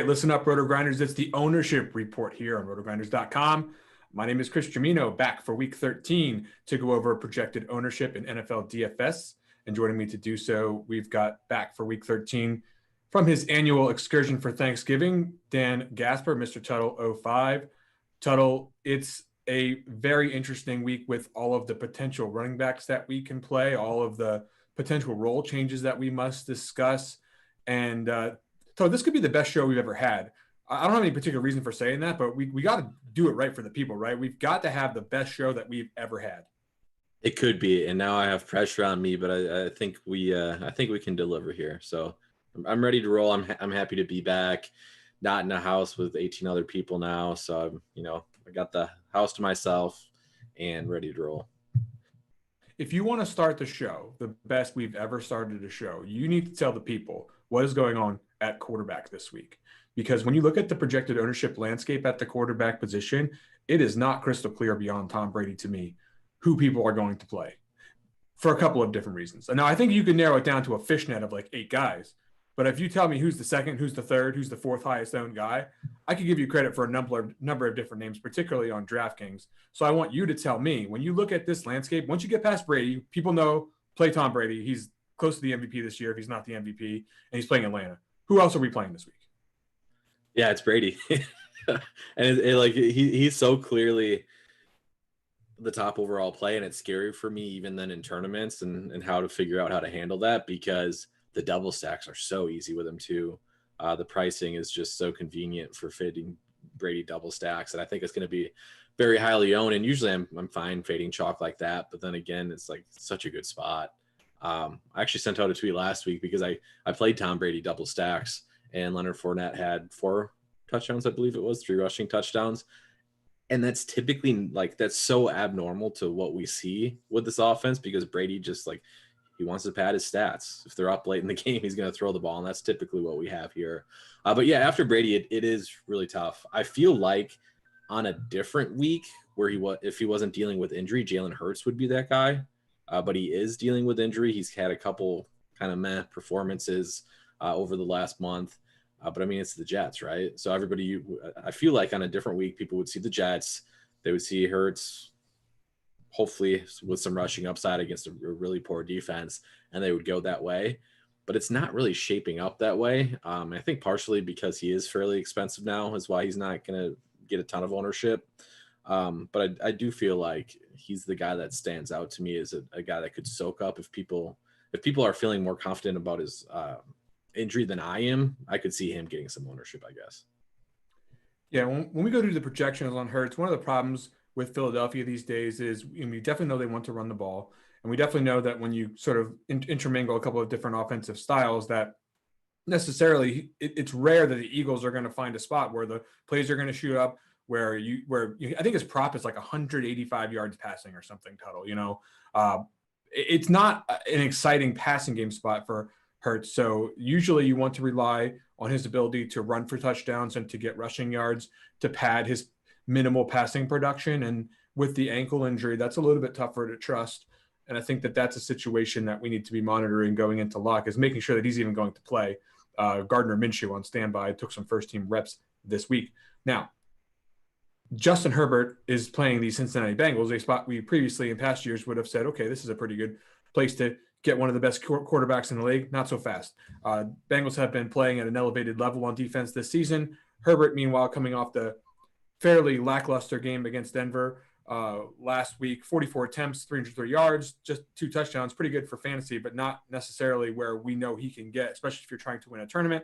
right, listen up, Rotogrinders. It's the ownership report here on Rotogrinders.com. My name is Chris Gimino, back for week 13 to go over projected ownership in NFL DFS. And joining me to do so, we've got back for week 13 from his annual excursion for Thanksgiving, Dan Gaspar, Mr. Tuttle 05. Tuttle, it's a very interesting week with all of the potential running backs that we can play, all of the potential role changes that we must discuss. And so this could be the best show we've ever had. I don't have any particular reason for saying that, but we got to do it right for the people, right? We've got to have the best show that we've ever had. It could be, and now I have pressure on me, but I think we can deliver here. So I'm ready to roll. I'm happy to be back, not in a house with 18 other people now. So I got the house to myself and ready to roll. If you want to start the show, the best we've ever started a show, you need to tell the people what is going on at quarterback this week. Because when you look at the projected ownership landscape at the quarterback position, it is not crystal clear beyond Tom Brady to me who people are going to play for a couple of different reasons. And now I think you can narrow it down to a fishnet of like 8 guys. But if you tell me who's the second, who's the third, who's the fourth highest owned guy, I could give you credit for a number of different names, particularly on DraftKings. So I want you to tell me, when you look at this landscape, once you get past Brady, people know play Tom Brady. He's close to the MVP this year if he's not the MVP, and he's playing Atlanta. Who else are we playing this week? Yeah, it's Brady. And he's so clearly the top overall play, and it's scary for me even then in tournaments and how to figure out how to handle that, because the double stacks are so easy with him too. The pricing is just so convenient for fading Brady double stacks, and I think it's going to be very highly owned. And usually I'm fine fading chalk like that, but then again, it's like such a good spot. I actually sent out a tweet last week because I played Tom Brady double stacks, and Leonard Fournette had 4 touchdowns, I believe it was, 3 rushing touchdowns. And that's typically that's so abnormal to what we see with this offense, because Brady just he wants to pad his stats. If they're up late in the game, he's going to throw the ball, and that's typically what we have here. But yeah, after Brady, it is really tough. I feel like on a different week where if he wasn't dealing with injury, Jalen Hurts would be that guy. But he is dealing with injury. He's had a couple kind of meh performances over the last month. But I mean, it's the Jets, right? So I feel like on a different week, people would see the Jets. They would see Hurts, hopefully with some rushing upside against a really poor defense, and they would go that way. But it's not really shaping up that way. I think partially because he is fairly expensive now is why he's not going to get a ton of ownership. But I do feel like he's the guy that stands out to me as a guy that could soak up if people are feeling more confident about his injury than I am. I could see him getting some ownership, I guess. Yeah, when we go to the projections on Hurts, one of the problems with Philadelphia these days is we definitely know they want to run the ball. And we definitely know that when you sort of intermingle a couple of different offensive styles, that necessarily it's rare that the Eagles are going to find a spot where the plays are going to shoot up, where I think his prop is like 185 yards passing or something total. It's not an exciting passing game spot for Hurts. So usually you want to rely on his ability to run for touchdowns and to get rushing yards to pad his minimal passing production. And with the ankle injury, that's a little bit tougher to trust. And I think that that's a situation that we need to be monitoring going into lock, is making sure that he's even going to play. Gardner Minshew on standby took some first-team reps this week. Now, Justin Herbert is playing the Cincinnati Bengals, a spot we previously in past years would have said, okay, this is a pretty good place to get one of the best quarterbacks in the league. Not so fast. Bengals have been playing at an elevated level on defense this season. Herbert, meanwhile, coming off the fairly lackluster game against Denver last week, 44 attempts, 303 yards, just 2 touchdowns, pretty good for fantasy, but not necessarily where we know he can get, especially if you're trying to win a tournament.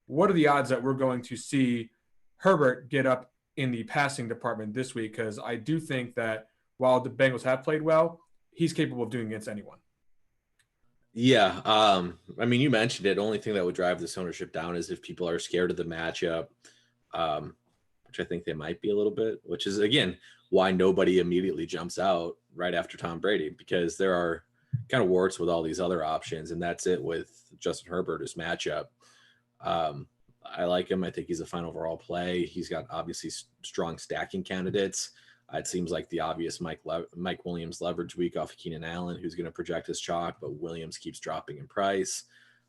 What are the odds that we're going to see Herbert get up in the passing department this week? Because I do think that while the Bengals have played well, he's capable of doing against anyone. Yeah. I mean, you mentioned it. The only thing that would drive this ownership down is if people are scared of the matchup, which I think they might be a little bit, which is, again, why nobody immediately jumps out right after Tom Brady, because there are kind of warts with all these other options, and that's it with Justin Herbert, his matchup. I like him. I think he's a fine overall play. He's got obviously strong stacking candidates. It seems like the obvious Mike Williams leverage week off of Keenan Allen, who's going to project his chalk, but Williams keeps dropping in price.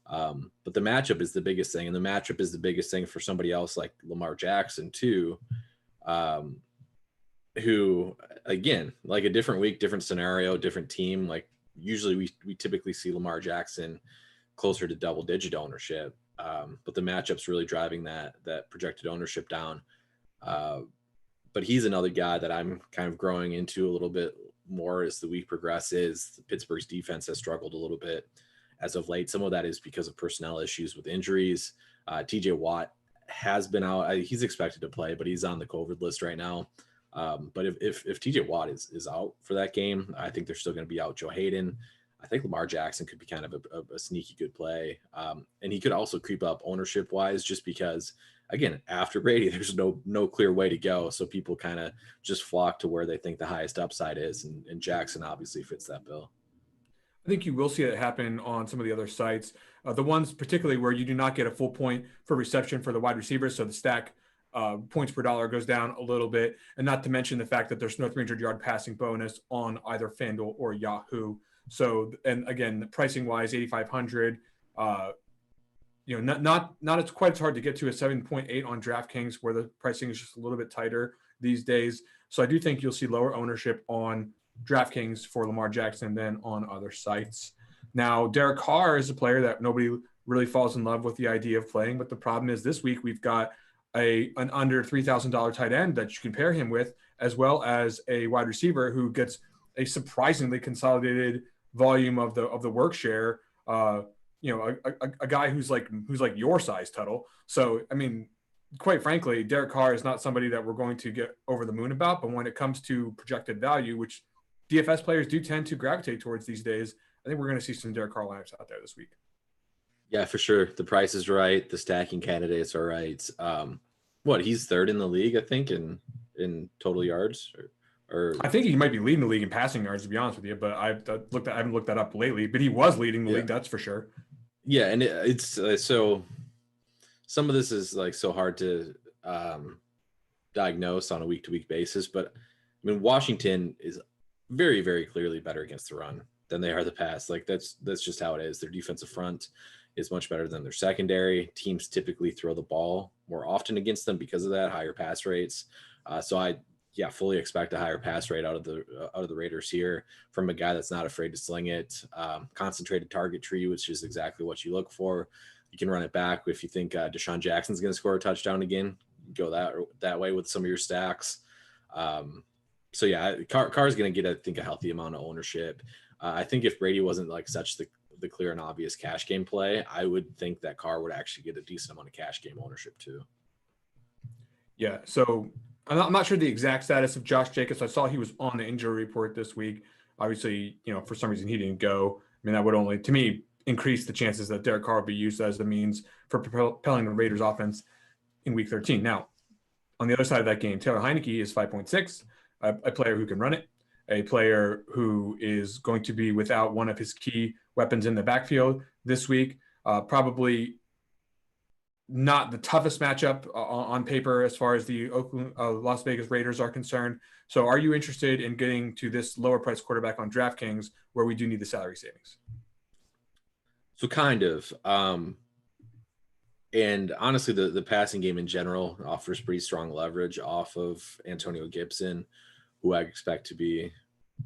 But the matchup is the biggest thing, and the matchup is the biggest thing for somebody else like Lamar Jackson too, who, again, like a different week, different scenario, different team. Like usually we typically see Lamar Jackson closer to double-digit ownership, but the matchup's really driving that projected ownership down. But he's another guy that I'm kind of growing into a little bit more as the week progresses. Pittsburgh's defense has struggled a little bit as of late. Some of that is because of personnel issues with injuries. TJ Watt has been out. He's expected to play, but he's on the COVID list right now. But if TJ Watt is out for that game, I think they're still going to be out Joe Hayden. I think Lamar Jackson could be kind of a sneaky good play. And he could also creep up ownership wise, just because, again, after Brady, there's no clear way to go. So people kind of just flock to where they think the highest upside is. And Jackson obviously fits that bill. I think you will see it happen on some of the other sites. The ones particularly where you do not get a full point for reception for the wide receivers. So the stack points per dollar goes down a little bit. And not to mention the fact that there's no 300-yard passing bonus on either FanDuel or Yahoo. So, and again, pricing wise, 8,500. Not it's quite as hard to get to a 7.8 on DraftKings, where the pricing is just a little bit tighter these days. So I do think you'll see lower ownership on DraftKings for Lamar Jackson than on other sites. Now, Derek Carr is a player that nobody really falls in love with the idea of playing, but the problem is this week we've got an under $3,000 tight end that you can pair him with, as well as a wide receiver who gets a surprisingly consolidated volume of the work share. A guy who's like your size, Tuttle. So, I mean, quite frankly, Derek Carr is not somebody that we're going to get over the moon about. But when it comes to projected value, which DFS players do tend to gravitate towards these days, I think we're going to see some Derek Carr lineups out there this week. Yeah, for sure. The price is right. The stacking candidates are right. He's third in the league, I think, in total yards, or I think he might be leading the league in passing yards, to be honest with you. But I haven't looked that up lately. But he was leading the league, that's for sure. Yeah, and it's so some of this is like so hard to diagnose on a week-to-week basis. But I mean, Washington is very, very clearly better against the run than they are the pass. Like that's just how it is. Their defensive front is much better than their secondary. Teams typically throw the ball more often against them because of that, higher pass rates. So I fully expect a higher pass rate out of the Raiders here from a guy that's not afraid to sling it. Concentrated target tree, which is exactly what you look for. You can run it back if you think Deshaun Jackson's going to score a touchdown again. Go that way with some of your stacks. So yeah, Carr's going to get, I think, a healthy amount of ownership. I think if Brady wasn't like such the clear and obvious cash game play, I would think that Carr would actually get a decent amount of cash game ownership too. Yeah. So I'm not sure the exact status of Josh Jacobs. I saw he was on the injury report this week. Obviously, for some reason he didn't go. I mean, that would only, to me, increase the chances that Derek Carr would be used as the means for propelling the Raiders offense in week 13. Now, on the other side of that game, Taylor Heinicke is 5.6, a player who can run it, a player who is going to be without one of his key weapons in the backfield this week. Probably not the toughest matchup on paper as far as the Las Vegas Raiders are concerned. So are you interested in getting to this lower price quarterback on DraftKings where we do need the salary savings? So kind of. And honestly, the passing game in general offers pretty strong leverage off of Antonio Gibson, who I expect to be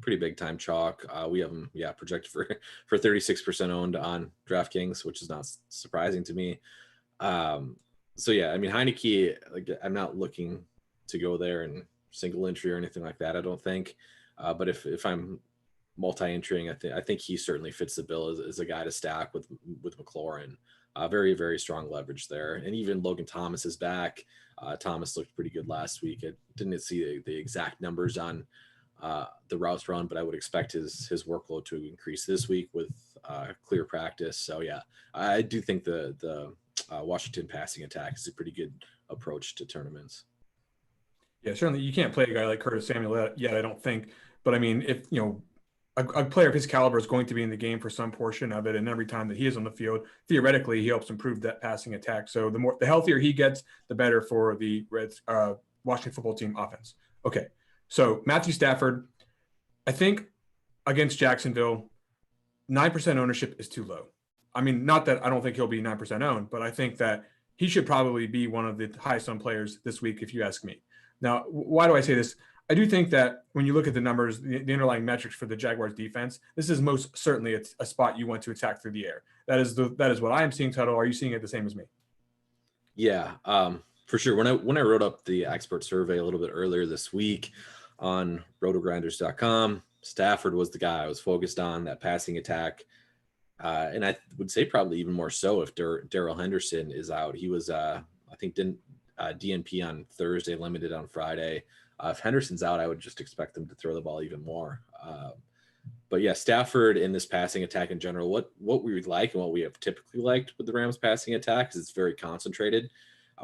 pretty big time chalk. We have him, projected for 36% owned on DraftKings, which is not surprising to me. So yeah, I mean, Heinicke, like, I'm not looking to go there in single entry or anything like that, I don't think. But if I'm multi-entering, I think he certainly fits the bill as a guy to stack with McLaurin. Very, very strong leverage there. And even Logan Thomas is back. Thomas looked pretty good last week. I didn't see the exact numbers on the routes run, but I would expect his workload to increase this week with clear practice. So yeah, I do think the Washington passing attack is a pretty good approach to tournaments. Yeah, certainly you can't play a guy like Curtis Samuel yet, I don't think. But I mean, if a player of his caliber is going to be in the game for some portion of it, and every time that he is on the field, theoretically, he helps improve that passing attack. So the healthier he gets, the better for the Washington football team offense. Okay, so Matthew Stafford, I think against Jacksonville, 9% ownership is too low. I mean, not that I don't think he'll be 9% owned, but I think that he should probably be one of the highest owned players this week, if you ask me. Now, why do I say this? I do think that when you look at the numbers, the underlying metrics for the Jaguars defense, this is most certainly a spot you want to attack through the air. That is what I am seeing, Tuttle. Are you seeing it the same as me? Yeah, for sure. When I wrote up the expert survey a little bit earlier this week on Rotogrinders.com, Stafford was the guy I was focused on, that passing attack. And I would say probably even more so if Darrell Henderson is out. He was, I think, didn't DNP on Thursday, limited on Friday. If Henderson's out, I would just expect them to throw the ball even more. But yeah, Stafford in this passing attack in general, what we would like and what we have typically liked with the Rams passing attack is it's very concentrated.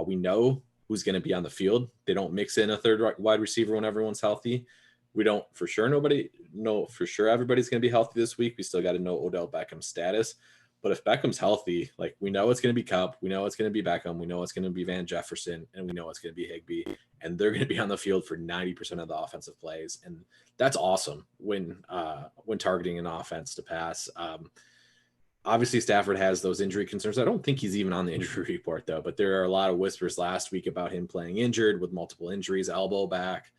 We know who's going to be on the field. They don't mix in a third wide receiver when everyone's healthy. We don't for sure everybody's going to be healthy this week. We still got to know Odell Beckham's status. But if Beckham's healthy, like, we know it's going to be Kupp, we know it's going to be Beckham, we know it's going to be Van Jefferson, and we know it's going to be Higbee, and they're going to be on the field for 90% of the offensive plays, and that's awesome when targeting an offense to pass. Obviously, Stafford has those injury concerns. I don't think he's even on the injury report, though, but there are a lot of whispers last week about him playing injured with multiple injuries, elbow back,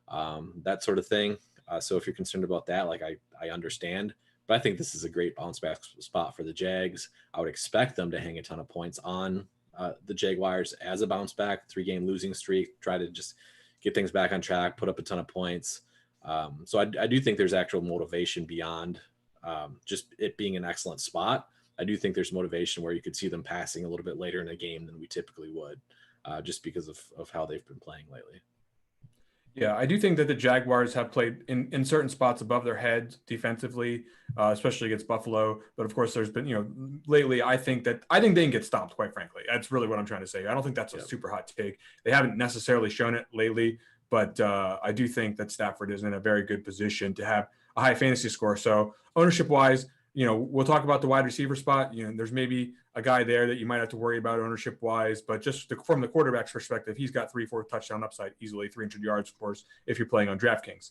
that sort of thing. So if you're concerned about that, like, I understand. But I think this is a great bounce back spot for the Jags. I would expect them to hang a ton of points on the Jaguars as a bounce back, 3-game losing streak, try to just get things back on track, put up a ton of points. So I do think there's actual motivation beyond just it being an excellent spot. I do think there's motivation where you could see them passing a little bit later in a game than we typically would, just because of how they've been playing lately. Yeah, I do think that the Jaguars have played in certain spots above their heads defensively, especially against Buffalo. But of course, there's been, lately, I think they can get stopped, quite frankly. That's really what I'm trying to say. I don't think that's a super hot take. They haven't necessarily shown it lately, but I do think that Stafford is in a very good position to have a high fantasy score. So ownership-wise, we'll talk about the wide receiver spot. There's maybe a guy there that you might have to worry about ownership wise, but just from the quarterback's perspective, he's got 3-4 touchdown upside easily, 300 yards, of course, if you're playing on DraftKings.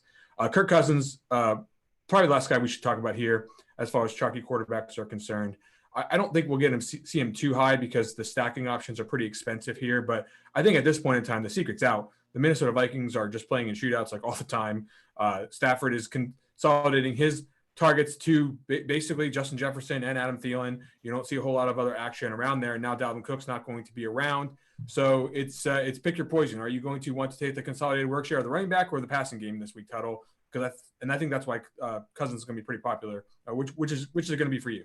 Kirk Cousins, probably the last guy we should talk about here as far as chalky quarterbacks are concerned. I don't think we'll get him see him too high because the stacking options are pretty expensive here, but I think at this point in time, the secret's out. The Minnesota Vikings are just playing in shootouts like all the time. Stafford is consolidating his targets to basically Justin Jefferson and Adam Thielen. You don't see a whole lot of other action around there. And now Dalvin Cook's not going to be around. So it's pick your poison. Are you going to want to take the consolidated work share of the running back or the passing game this week, Tuttle? I think that's why Cousins is going to be pretty popular. Which is it going to be for you?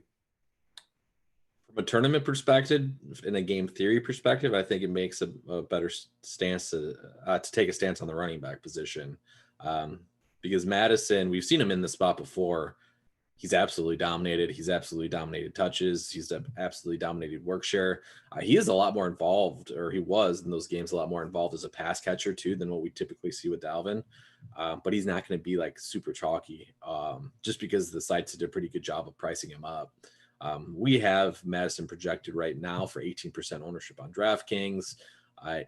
From a tournament perspective, in a game theory perspective, I think it makes a better stance to take a stance on the running back position. Because Madison, we've seen him in the spot before. He's absolutely dominated. He's absolutely dominated touches. He's absolutely dominated work share. He is a lot more involved, or he was in those games a lot more involved as a pass catcher too than what we typically see with Dalvin. But he's not going to be like super chalky just because the sites did a pretty good job of pricing him up. We have Madison projected right now for 18% ownership on DraftKings and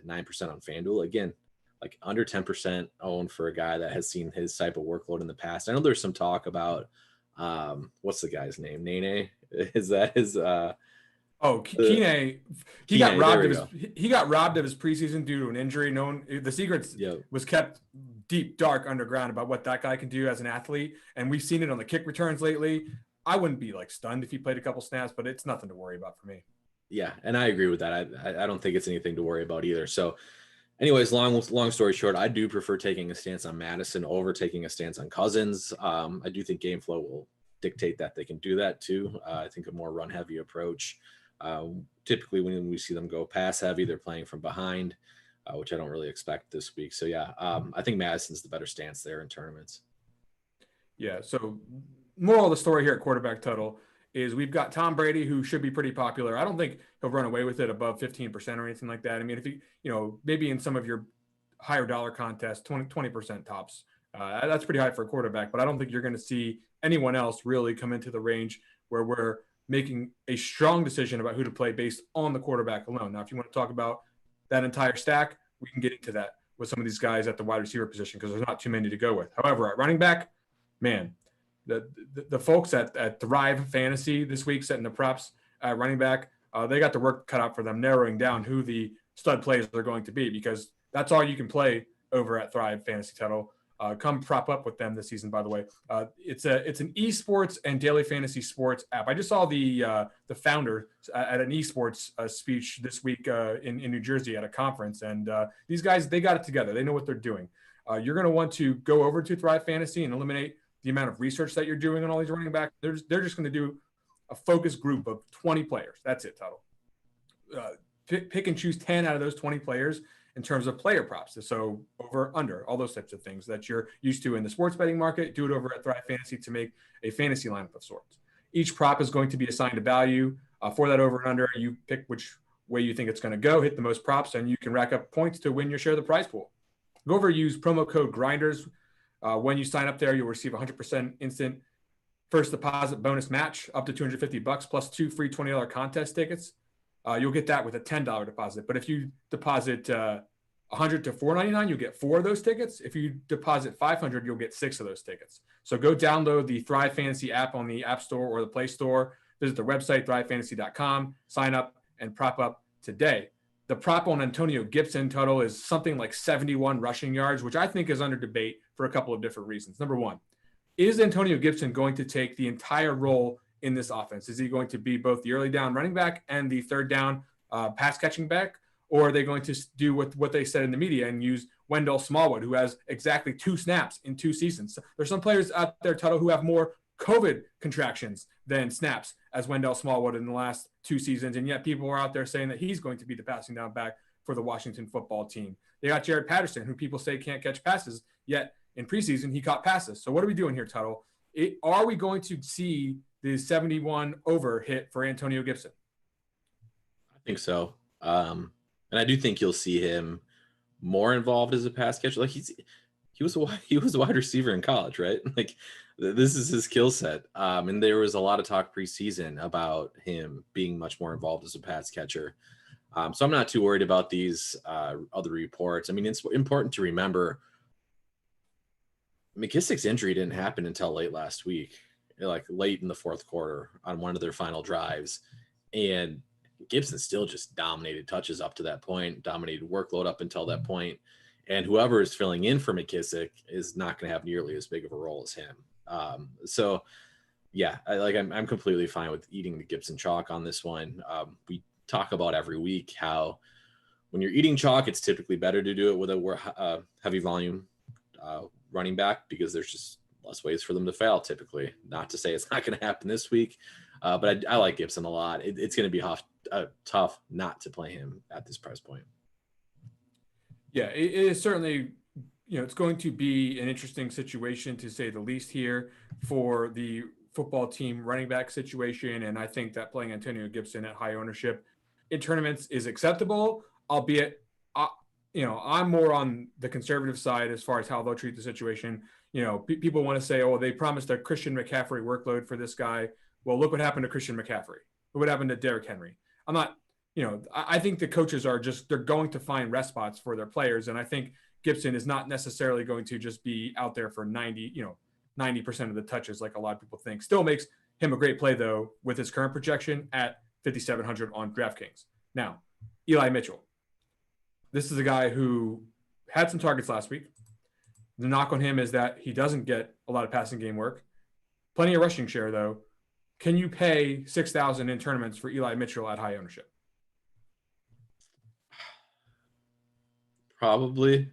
9% on FanDuel. Again, like under 10% owned for a guy that has seen his type of workload in the past. I know there's some talk about what's the guy's name? Nene? Is that his Kene. He got robbed of his preseason due to an injury. The secret was kept deep, dark underground about what that guy can do as an athlete. And we've seen it on the kick returns lately. I wouldn't be like stunned if he played a couple snaps, but it's nothing to worry about for me. Yeah, and I agree with that. I don't think it's anything to worry about either. So anyways, long story short, I do prefer taking a stance on Madison over taking a stance on Cousins. I do think game flow will dictate that they can do that too. I think a more run-heavy approach. Typically, when we see them go pass-heavy, they're playing from behind, which I don't really expect this week. So, yeah, I think Madison's the better stance there in tournaments. Yeah, so moral of the story here at quarterback total is we've got Tom Brady, who should be pretty popular. I don't think he'll run away with it above 15% or anything like that. I mean, if he, maybe in some of your higher dollar contests, 20% tops. That's pretty high for a quarterback, but I don't think you're going to see anyone else really come into the range where we're making a strong decision about who to play based on the quarterback alone. Now, if you want to talk about that entire stack, we can get into that with some of these guys at the wide receiver position because there's not too many to go with. However, at running back, man, the folks at Thrive Fantasy this week setting the props at running back, they got the work cut out for them narrowing down who the stud players are going to be, because that's all you can play over at Thrive Fantasy Title. Come prop up with them this season, by the way. It's an esports and daily fantasy sports app. I just saw the founder at an esports speech this week in New Jersey at a conference, and these guys, they got it together. They know what they're doing. You're going to want to go over to Thrive Fantasy and eliminate the amount of research that you're doing on all these running backs. They're just going to do a focus group of 20 players. That's it, Tuttle. Pick and choose 10 out of those 20 players in terms of player props. So over, under, all those types of things that you're used to in the sports betting market, do it over at Thrive Fantasy to make a fantasy lineup of sorts. Each prop is going to be assigned a value for that over and under. You pick which way you think it's going to go, hit the most props, and you can rack up points to win your share of the prize pool. Go over, use promo code Grinders. When you sign up there, you'll receive 100% instant first deposit bonus match up to $250 plus 2 free $20 contest tickets. You'll get that with a $10 deposit. But if you deposit $100 to $499, you'll get 4 of those tickets. If you deposit $500, you'll get 6 of those tickets. So go download the Thrive Fantasy app on the App Store or the Play Store. Visit the website, thrivefantasy.com. Sign up and prop up today. The prop on Antonio Gibson total is something like 71 rushing yards, which I think is under debate for a couple of different reasons. Number one, is Antonio Gibson going to take the entire role in this offense? Is he going to be both the early down running back and the third down pass catching back? Or are they going to do what they said in the media and use Wendell Smallwood, who has exactly 2 snaps in 2 seasons? There's some players out there, Tuttle, who have more COVID contractions than snaps as Wendell Smallwood in the last 2 seasons, and yet people are out there saying that he's going to be the passing down back for the Washington football team. They got Jared Patterson, who people say can't catch passes, yet in preseason he caught passes. So what are we doing here, Tuttle? Are we going to see the 71 over hit for Antonio Gibson? I think so. And I do think you'll see him more involved as a pass catcher. Like he was a wide receiver in college, right? Like this is his skill set. And there was a lot of talk preseason about him being much more involved as a pass catcher. So I'm not too worried about these other reports. I mean, it's important to remember McKissick's injury didn't happen until late last week, like late in the fourth quarter on one of their final drives. And Gibson still just dominated touches up to that point, dominated workload up until that point. And whoever is filling in for McKissick is not going to have nearly as big of a role as him. So yeah, I'm completely fine with eating the Gibson chalk on this one. We talk about every week how when you're eating chalk, it's typically better to do it with a heavy volume running back, because there's just less ways for them to fail typically. Not to say it's not going to happen this week, but I like Gibson a lot. It's going to be tough not to play him at this price point. Yeah, it is certainly, it's going to be an interesting situation to say the least here for the football team running back situation. And I think that playing Antonio Gibson at high ownership in tournaments is acceptable, albeit, I'm more on the conservative side as far as how they'll treat the situation. People want to say, oh, they promised a Christian McCaffrey workload for this guy. Well, look what happened to Christian McCaffrey. Look what happened to Derrick Henry. I'm not, I think the coaches they're going to find rest spots for their players. And I think Gibson is not necessarily going to just be out there for 90% of the touches like a lot of people think. Still makes him a great play, though, with his current projection at 5,700 on DraftKings. Now, Eli Mitchell. This is a guy who had some targets last week. The knock on him is that he doesn't get a lot of passing game work. Plenty of rushing share, though. Can you pay $6,000 in tournaments for Eli Mitchell at high ownership? Probably.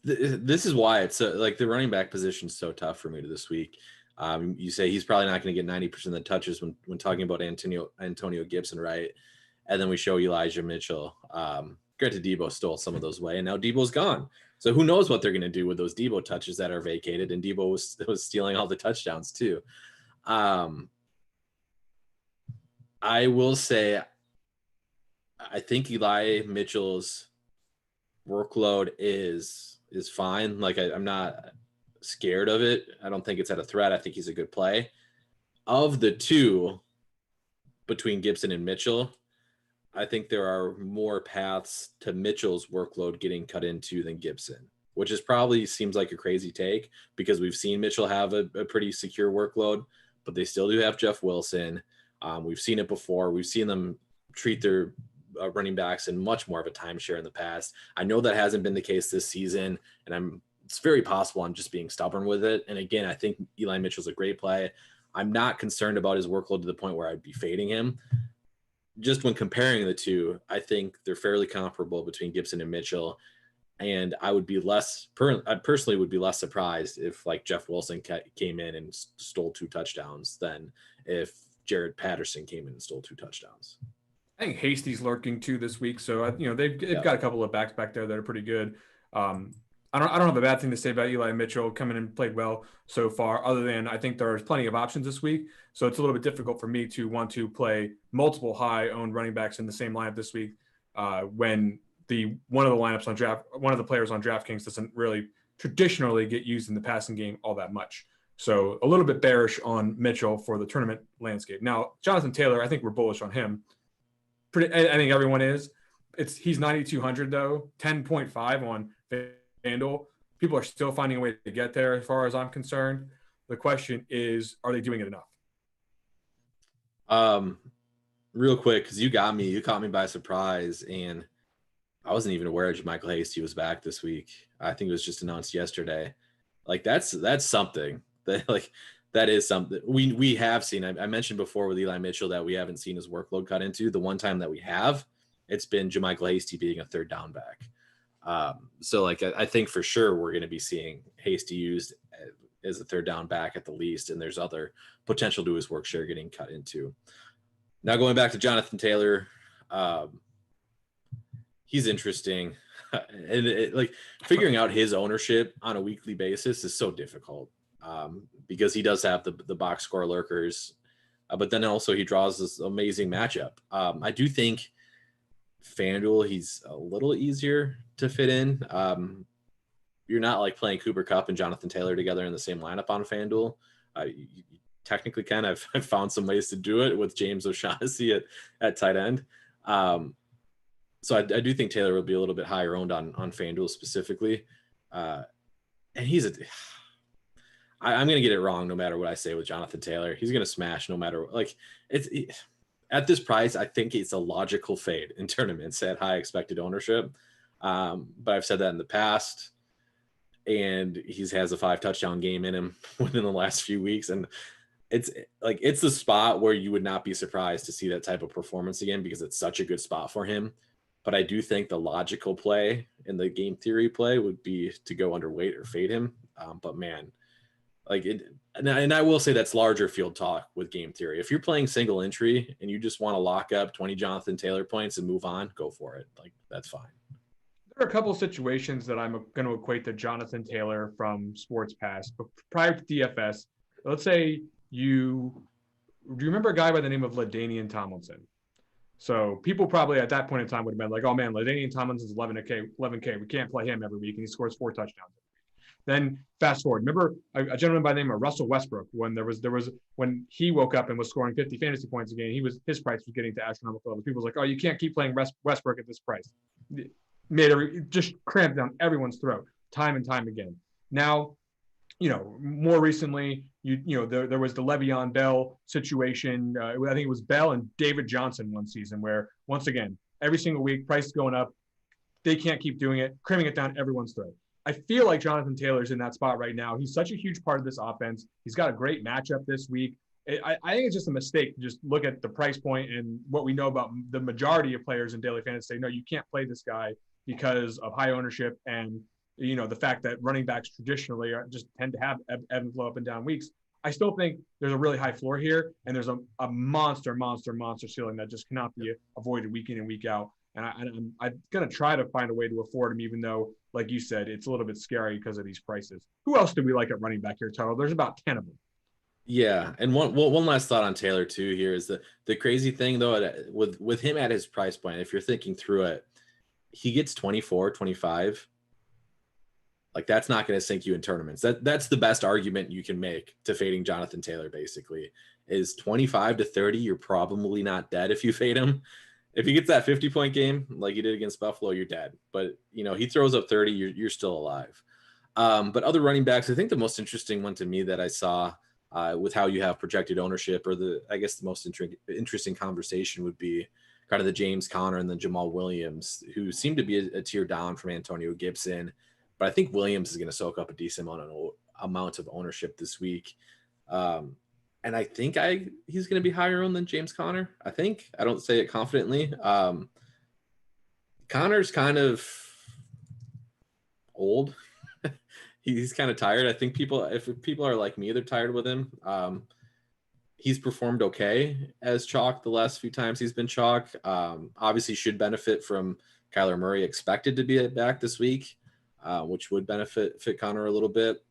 This is why it's like the running back position is so tough for me this week. You say he's probably not going to get 90% of the touches when talking about Antonio Gibson, right? And then we show Elijah Mitchell. Granted, Debo stole some of those away, and now Debo's gone. So who knows what they're going to do with those Debo touches that are vacated, and Debo was stealing all the touchdowns too. I will say, I think Eli Mitchell's workload is fine. Like I'm not scared of it. I don't think it's at a threat. I think he's a good play. Of the two, between Gibson and Mitchell, I think there are more paths to Mitchell's workload getting cut into than Gibson. which is probably seems like a crazy take because we've seen Mitchell have a pretty secure workload, but they still do have Jeff Wilson. We've seen it before. We've seen them treat their running backs in much more of a timeshare in the past. I know that hasn't been the case this season, and it's very possible I'm just being stubborn with it. And again, I think Eli Mitchell's a great play. I'm not concerned about his workload to the point where I'd be fading him. Just when comparing the two, I think they're fairly comparable between Gibson and Mitchell. And I personally would be less surprised if like Jeff Wilson came in and stole 2 touchdowns than if Jared Patterson came in and stole 2 touchdowns. I think Hasty's lurking too this week. So, they've got a couple of backs back there that are pretty good. I don't have a bad thing to say about Eli Mitchell coming and played well so far, other than I think there's plenty of options this week. So it's a little bit difficult for me to want to play multiple high-owned running backs in the same lineup this week when one of the players on DraftKings doesn't really traditionally get used in the passing game all that much. So a little bit bearish on Mitchell for the tournament landscape. Now, Jonathan Taylor, I think we're bullish on him. I think everyone is. He's 9,200 though, 10.5 on FanDuel. People are still finding a way to get there as far as I'm concerned. The question is, are they doing it enough? Real quick, because you caught me by surprise, and I wasn't even aware JaMycal Hasty was back this week. I think it was just announced yesterday. Like that's something that is something we have seen. I mentioned before with Eli Mitchell that we haven't seen his workload cut into. The one time that we have, it's been JaMycal Hasty being a third down back. So I think for sure we're going to be seeing Hasty used as a third down back at the least, and there's other potential to his work share getting cut into. Now going back to Jonathan Taylor, he's interesting, and figuring out his ownership on a weekly basis is so difficult because he does have the box score lurkers, but then also he draws this amazing matchup. I do think FanDuel, he's a little easier to fit in. You're not like playing Cooper Kupp and Jonathan Taylor together in the same lineup on FanDuel. You technically can. I've found some ways to do it with James O'Shaughnessy at tight end. So I do think Taylor will be a little bit higher owned on FanDuel specifically. And I'm going to get it wrong no matter what I say with Jonathan Taylor. He's going to smash no matter at this price. I think it's a logical fade in tournaments at high expected ownership. But I've said that in the past, and he has a 5 touchdown game in him within the last few weeks. And it's the spot where you would not be surprised to see that type of performance again, because it's such a good spot for him. But I do think the logical play in the game theory play would be to go underweight or fade him. But man, and I will say that's larger field talk with game theory. If you're playing single entry and you just want to lock up 20 Jonathan Taylor points and move on, go for it. That's fine. There are a couple of situations that I'm going to equate to Jonathan Taylor from Sports Pass. But prior to DFS, let's say do you remember a guy by the name of LaDainian Tomlinson? So people probably at that point in time would have been like, oh man, LaDainian Tomlinson's 11K. We can't play him every week, and he scores 4 touchdowns. Then fast forward. Remember a gentleman by the name of Russell Westbrook, when when he woke up and was scoring 50 fantasy points a game, his price was getting to astronomical levels. People was like, oh, you can't keep playing Westbrook at this price. Just cramped down everyone's throat time and time again. Now, more recently, there was the Le'Veon Bell situation. I think it was Bell and David Johnson one season where, once again, every single week, price is going up. They can't keep doing it, cramming it down everyone's throat. I feel like Jonathan Taylor's in that spot right now. He's such a huge part of this offense. He's got a great matchup this week. I think it's just a mistake to just look at the price point and what we know about the majority of players in daily fantasy. Say, no, you can't play this guy because of high ownership and the fact that running backs traditionally just tend to have ebb and flow up and down weeks. I still think there's a really high floor here, and there's a monster ceiling that just cannot be avoided week in and week out. And I'm going to try to find a way to afford him, even though, like you said, it's a little bit scary because of these prices. Who else do we like at running back here, Tuttle? There's about 10 of them. Yeah, and one last thought on Taylor too here is the crazy thing though with him at his price point, if you're thinking through it, he gets 24, 25. That's not going to sink you in tournaments. That's the best argument you can make to fading Jonathan Taylor, basically, is 25 to 30. You're probably not dead if you fade him. if he gets that 50-point game like he did against Buffalo, you're dead. But, he throws up 30, you're still alive. But other running backs, I think the most interesting one to me that I saw with how you have projected ownership, or the most interesting conversation would be kind of the James Conner and the Jamal Williams, who seem to be a tier down from Antonio Gibson. But I think Williams is going to soak up a decent amount of ownership this week. And I think he's going to be higher owned than James Conner. I don't say it confidently. Conner's kind of old. He's kind of tired. I think if people are like me, they're tired with him. He's performed okay as chalk the last few times he's been chalk. Obviously should benefit from Kyler Murray expected to be back this week, which would fit Conner a little bit.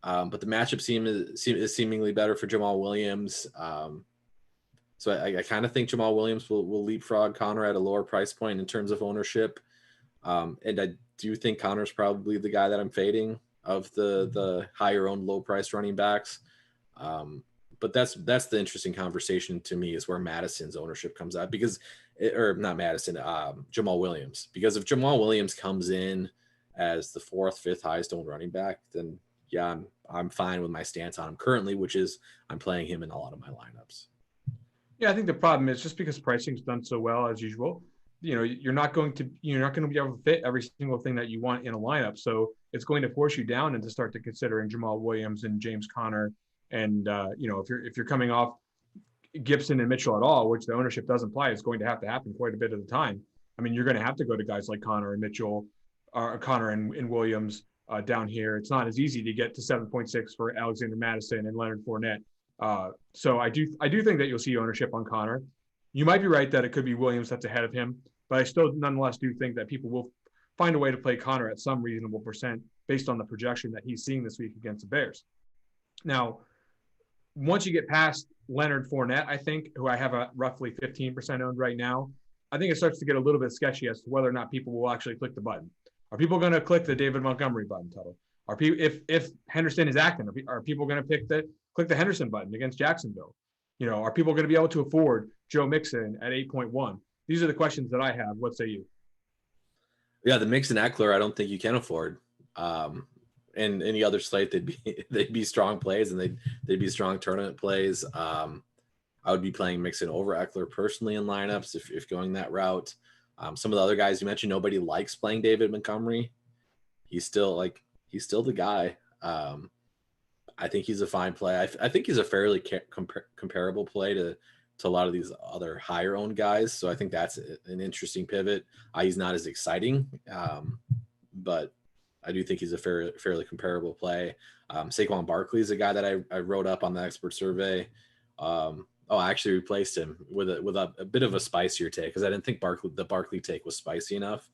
But the matchup is seemingly better for Jamal Williams. So I kind of think Jamal Williams will leapfrog Conner at a lower price point in terms of ownership. And I do think Conner's probably the guy that I'm fading of the higher owned low price running backs. But that's the interesting conversation to me, is where Madison's ownership comes out, Jamal Williams. Because if Jamal Williams comes in as the 4th, 5th highest owned running back, then yeah, I'm fine with my stance on him currently, which is I'm playing him in a lot of my lineups. Yeah, I think the problem is just because pricing's done so well as usual, you're not going to be able to fit every single thing that you want in a lineup. So it's going to force you down into start to considering Jamal Williams and James Conner. And if you're coming off Gibson and Mitchell at all, which the ownership does imply is going to happen quite a bit of the time. I mean, you're going to have to go to guys like Conner and Mitchell, or Conner and Williams down here. It's not as easy to get to 7.6 for Alexander Madison and Leonard Fournette. So I do think that you'll see ownership on Conner. You might be right that it could be Williams that's ahead of him, but I still nonetheless do think that people will find a way to play Conner at some reasonable percent based on the projection that he's seeing this week against the Bears. Now, once you get past Leonard Fournette, I think, who I have a roughly 15% owned right now, I think it starts to get a little bit sketchy as to whether or not people will actually click the button. Are people going to click the David Montgomery button, Tuttle? Are people, if Henderson is acting, are people going to click the Henderson button against Jacksonville? Are people going to be able to afford Joe Mixon at 8.1? These are the questions that I have. What say you? Yeah, the Mixon Ekeler, I don't think you can afford. And any other slate, they'd be strong plays, and they'd be strong tournament plays. I would be playing Mixon over Ekeler personally in lineups if going that route. Some of the other guys you mentioned, nobody likes playing David Montgomery. He's still the guy. I think he's a fine play. I think he's a fairly comparable play to a lot of these other higher owned guys. So I think that's an interesting pivot. He's not as exciting, but I do think he's a fairly comparable play. Saquon Barkley is a guy that I wrote up on the expert survey. I actually replaced him with a bit of a spicier take, because I didn't think the Barkley take was spicy enough.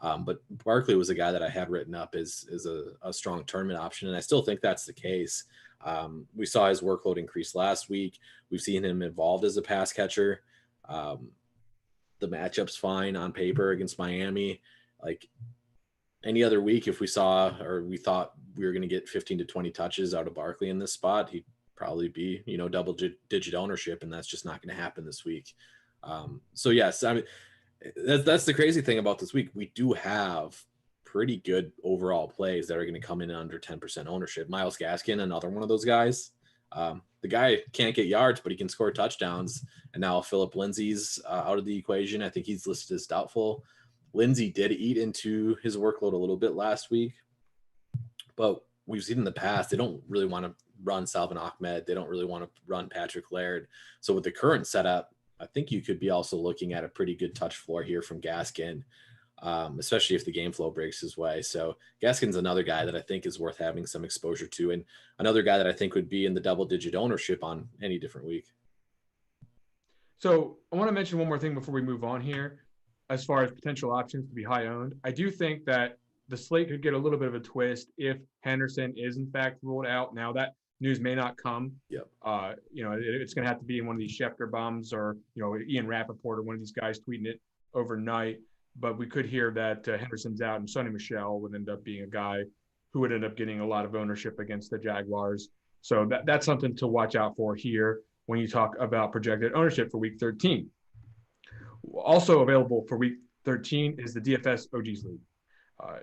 But Barkley was a guy that I had written up as a strong tournament option, and I still think that's the case. We saw his workload increase last week. We've seen him involved as a pass catcher. The matchup's fine on paper against Miami. Like any other week, if we thought we were going to get 15 to 20 touches out of Barkley in this spot, he'd probably be, double digit ownership, and that's just not going to happen this week. So yes, I mean, that's the crazy thing about this week. We do have pretty good overall plays that are going to come in under 10% ownership. Myles Gaskin, another one of those guys. The guy can't get yards, but he can score touchdowns. And now Phillip Lindsay's out of the equation. I think he's listed as doubtful. Lindsay did eat into his workload a little bit last week, but we've seen in the past, they don't really want to run Salvin Ahmed. They don't really want to run Patrick Laird. So with the current setup, I think you could be also looking at a pretty good touch floor here from Gaskin, especially if the game flow breaks his way. So Gaskin's another guy that I think is worth having some exposure to, and another guy that I think would be in the double-digit ownership on any different week. So I want to mention one more thing before we move on here, as far as potential options to be high owned. I do think that the slate could get a little bit of a twist if Henderson is in fact ruled out. Now that news may not come. Yep. It's going to have to be in one of these Schefter bombs, or Ian Rappaport or one of these guys tweeting it overnight. But we could hear that Henderson's out, and Sonny Michel would end up being a guy who would end up getting a lot of ownership against the Jaguars. So that's something to watch out for here when you talk about projected ownership for Week 13. Also available for week 13 is the DFS OGs League.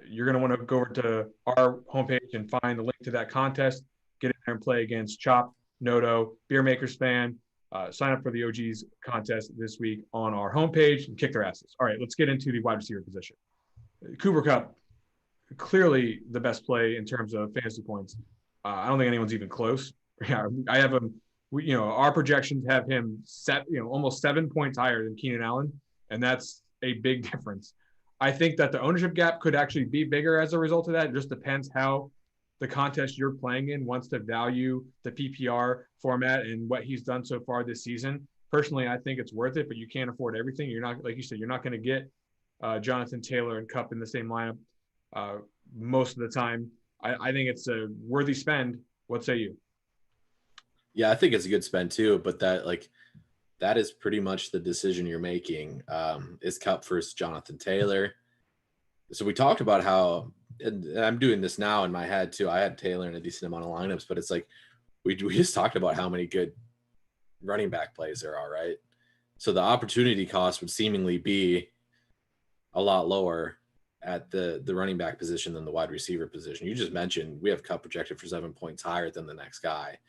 You're going to want to go over to our homepage and find the link to that contest. Get in there and play against Chop, Noto, Beer Makers Fan. Sign up for the OGs contest this week on our homepage and kick their asses. All right, let's get into the wide receiver position. Cooper Kupp, clearly the best play in terms of fantasy points. I don't think anyone's even close. Yeah, I have him. Our projections have him set, almost 7 points higher than Keenan Allen, and that's a big difference. I think that the ownership gap could actually be bigger as a result of that. It just depends how the contest you're playing in wants to value the PPR format and what he's done so far this season. Personally, I think it's worth it, but you can't afford everything. You're not, like you said, you're not going to get Jonathan Taylor and Kupp in the same lineup most of the time. I think it's a worthy spend. What say you? Yeah, I think it's a good spend too, but that is pretty much the decision you're making. Is Kupp versus Jonathan Taylor. So we talked about how, and I'm doing this now in my head too. I had Taylor in a decent amount of lineups, but it's like we just talked about how many good running back plays there are, right? So the opportunity cost would seemingly be a lot lower at the running back position than the wide receiver position. You just mentioned we have Kupp projected for 7 points higher than the next guy.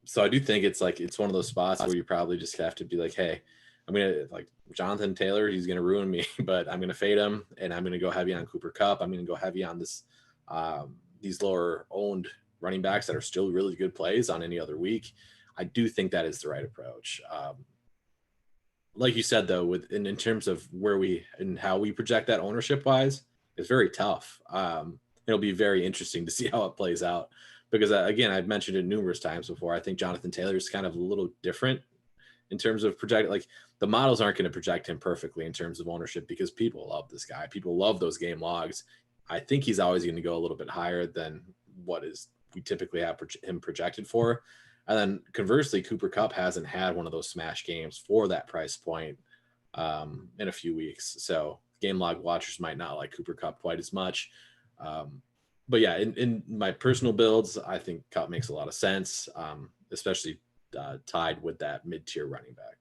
So I do think it's one of those spots where you probably just have to be like, hey, I'm going to like Jonathan Taylor, he's going to ruin me, but I'm going to fade him and I'm going to go heavy on Cooper Kupp. I'm going to go heavy on these lower owned running backs that are still really good plays on any other week. I do think that is the right approach. Like you said, though, in terms of where we and how we project that ownership wise, it's very tough. It'll be very interesting to see how it plays out. Because, again, I've mentioned it numerous times before. I think Jonathan Taylor is kind of a little different in terms of project. Like, the models aren't going to project him perfectly in terms of ownership because people love this guy. People love those game logs. I think he's always going to go a little bit higher than what we typically have him projected for. And then, conversely, Cooper Kupp hasn't had one of those smash games for that price point in a few weeks. So, game log watchers might not like Cooper Kupp quite as much. But yeah, in my personal builds, I think Kupp makes a lot of sense, especially tied with that mid-tier running back.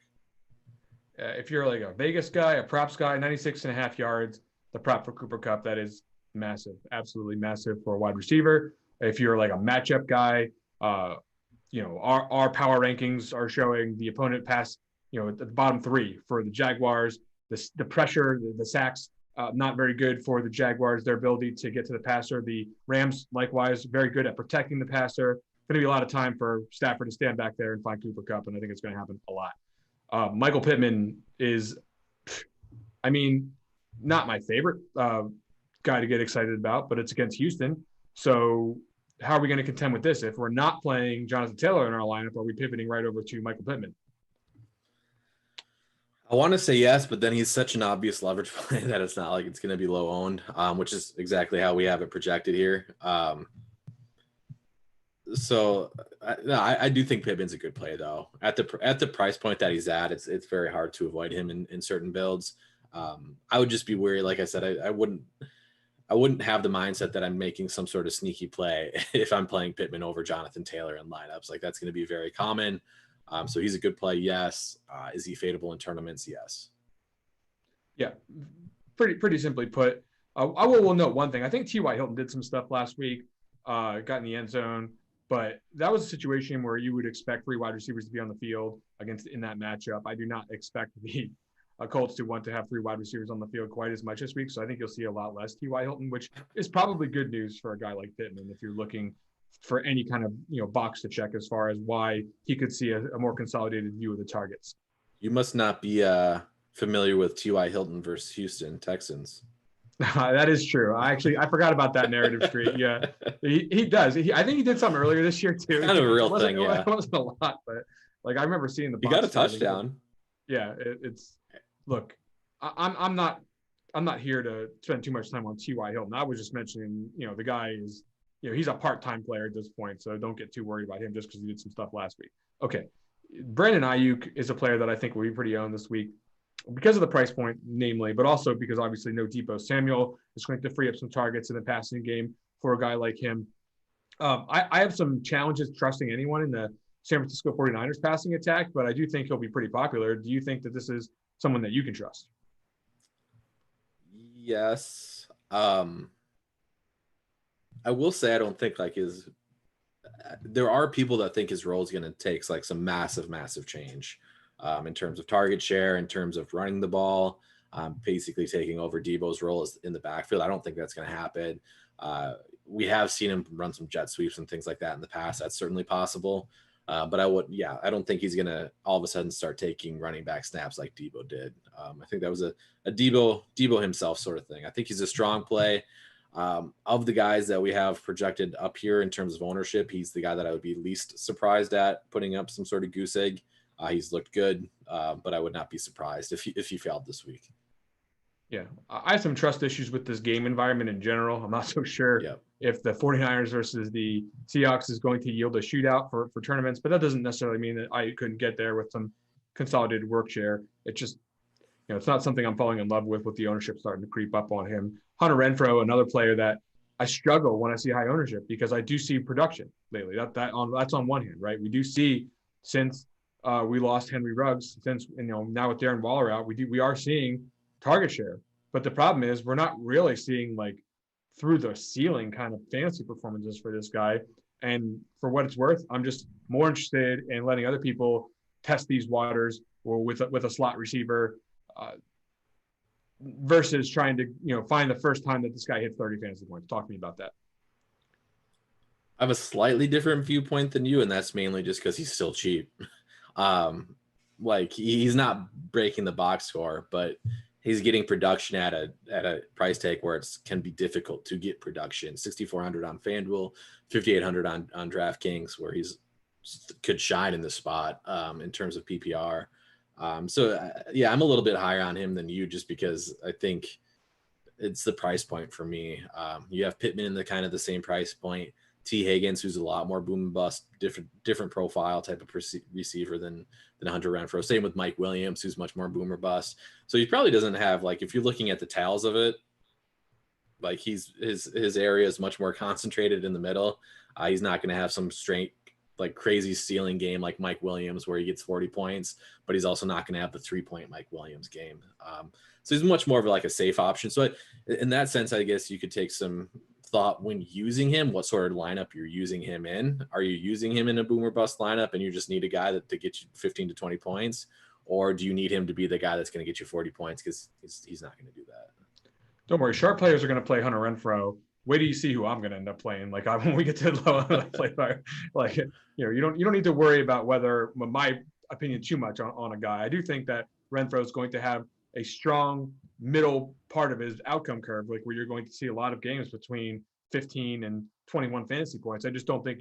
If you're like a Vegas guy, a props guy, 96.5 yards, the prop for Cooper Kupp, that is massive, absolutely massive for a wide receiver. If you're like a matchup guy, our power rankings are showing the opponent pass, at the bottom three for the Jaguars, the pressure, the sacks. Not very good for the Jaguars, their ability to get to the passer. The Rams, likewise, very good at protecting the passer. Going to be a lot of time for Stafford to stand back there and find Cooper Kupp, and I think it's going to happen a lot. Michael Pittman is, not my favorite guy to get excited about, but it's against Houston. So how are we going to contend with this? If we're not playing Jonathan Taylor in our lineup, are we pivoting right over to Michael Pittman? I want to say yes, but then he's such an obvious leverage play that it's not like it's going to be low owned, which is exactly how we have it projected here. So I do think Pittman's a good play though. At the price point that he's at, it's very hard to avoid him in certain builds. I would just be wary. Like I said, I wouldn't have the mindset that I'm making some sort of sneaky play if I'm playing Pittman over Jonathan Taylor in lineups. Like that's going to be very common. So he's a good play, yes. Is he fadeable in tournaments? Yes. Yeah, pretty simply put. I will note one thing. I think T.Y. Hilton did some stuff last week, got in the end zone, but that was a situation where you would expect 3 wide receivers to be on the field in that matchup. I do not expect the Colts to want to have 3 wide receivers on the field quite as much this week, so I think you'll see a lot less T.Y. Hilton, which is probably good news for a guy like Pittman if you're looking for any kind of box to check as far as why he could see a more consolidated view of the targets. You must not be familiar with T.Y. Hilton versus Houston Texans. That is true. I forgot about that narrative street. Yeah, he does. I think he did something earlier this year too. Kind of a real thing. Yeah, it wasn't a lot, but like I remember seeing the. He got a touchdown. Yeah, it's look. I'm not here to spend too much time on T.Y. Hilton. I was just mentioning, the guy is. He's a part-time player at this point, so don't get too worried about him just because he did some stuff last week. Okay. Brandon Aiyuk is a player that I think will be pretty owned this week because of the price point, namely, but also because obviously no Deebo Samuel is going to free up some targets in the passing game for a guy like him. I have some challenges trusting anyone in the San Francisco 49ers passing attack, but I do think he'll be pretty popular. Do you think that this is someone that you can trust? Yes. I will say I don't think like there are people that think his role is going to take like some massive change in terms of target share, in terms of running the ball, basically taking over Debo's role in the backfield. I don't think that's going to happen. We have seen him run some jet sweeps and things like that in the past. That's certainly possible. But I don't think he's going to all of a sudden start taking running back snaps like Debo did. I think that was a Debo himself sort of thing. I think he's a strong play. Of the guys that we have projected up here in terms of ownership, he's the guy that I would be least surprised at putting up some sort of goose egg. He's looked good, but I would not be surprised if he failed this week. Yeah, I have some trust issues with this game environment in general. I'm not so sure if the 49ers versus the Seahawks is going to yield a shootout for tournaments, but that doesn't necessarily mean that I couldn't get there with some consolidated work share. It's just, it's not something I'm falling in love with the ownership starting to creep up on him. Hunter Renfro, another player that I struggle when I see high ownership because I do see production lately. That's on one hand, right? We do see since we lost Henry Ruggs, since now with Darren Waller out, we are seeing target share. But the problem is we're not really seeing like through the ceiling kind of fantasy performances for this guy. And for what it's worth, I'm just more interested in letting other people test these waters or with a slot receiver versus trying to find the first time that this guy hits 30 fantasy points. Talk to me about that. I have a slightly different viewpoint than you, and that's mainly just because he's still cheap. Like he's not breaking the box score, but he's getting production at a price tag where it can be difficult to get production. 6,400 on FanDuel, 5,800 on DraftKings, where he's could shine in this spot in terms of PPR. I'm a little bit higher on him than you just because I think it's the price point for me. You have Pittman in the kind of the same price point. T. Higgins, who's a lot more boom and bust, different profile type of receiver than Hunter Renfro. Same with Mike Williams, who's much more boom or bust. So he probably doesn't have, like, if you're looking at the tails of it, like his area is much more concentrated in the middle. He's not going to have some straight, like crazy ceiling game like Mike Williams where he gets 40 points, but he's also not going to have the 3-point Mike Williams game. So he's much more of like a safe option. So in that sense, I guess you could take some thought when using him, what sort of lineup you're using him in. Are you using him in a boomer bust lineup and you just need a guy to get you 15 to 20 points? Or do you need him to be the guy that's going to get you 40 points? Because he's not going to do that. Don't worry. Sharp players are going to play Hunter Renfro. Wait till you see who I'm going to end up playing. Like when we get to the low, like you don't need to worry about whether my opinion too much on a guy. I do think that Renfro is going to have a strong middle part of his outcome curve, like where you're going to see a lot of games between 15 and 21 fantasy points. I just don't think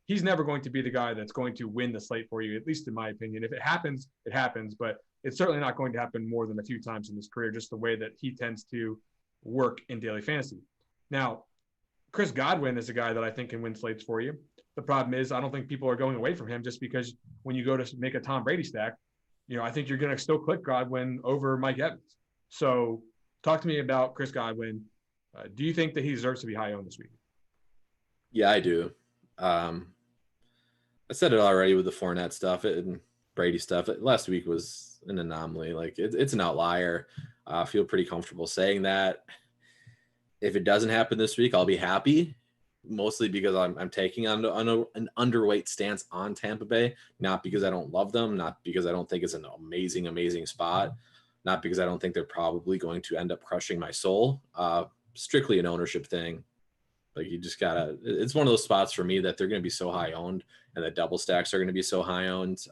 he's never going to be the guy that's going to win the slate for you, at least in my opinion. If it happens, it happens, but it's certainly not going to happen more than a few times in his career, just the way that he tends to work in daily fantasy. Now, Chris Godwin is a guy that I think can win slates for you. The problem is I don't think people are going away from him just because when you go to make a Tom Brady stack, I think you're going to still click Godwin over Mike Evans. So talk to me about Chris Godwin. Do you think that he deserves to be high owned this week? Yeah, I do. I said it already with the Fournette stuff and Brady stuff. Last week was an anomaly. Like it's an outlier. I feel pretty comfortable saying that. If it doesn't happen this week, I'll be happy, mostly because I'm taking on an underweight stance on Tampa Bay, not because I don't love them, not because I don't think it's an amazing spot, not because I don't think they're probably going to end up crushing my soul. Strictly an ownership thing. Like you just gotta, it's one of those spots for me that they're going to be so high owned and the double stacks are going to be so high owned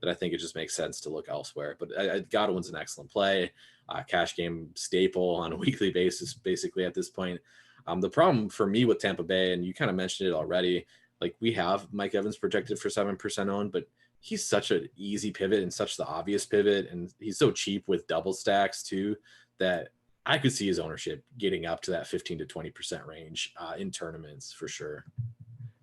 that I think it just makes sense to look elsewhere. But Godwin's an excellent play. Cash game staple on a weekly basis, basically at this point. The problem for me with Tampa Bay, and you kind of mentioned it already, like we have Mike Evans projected for 7% owned, but he's such an easy pivot and such the obvious pivot. And he's so cheap with double stacks too, that I could see his ownership getting up to that 15 to 20% range in tournaments for sure.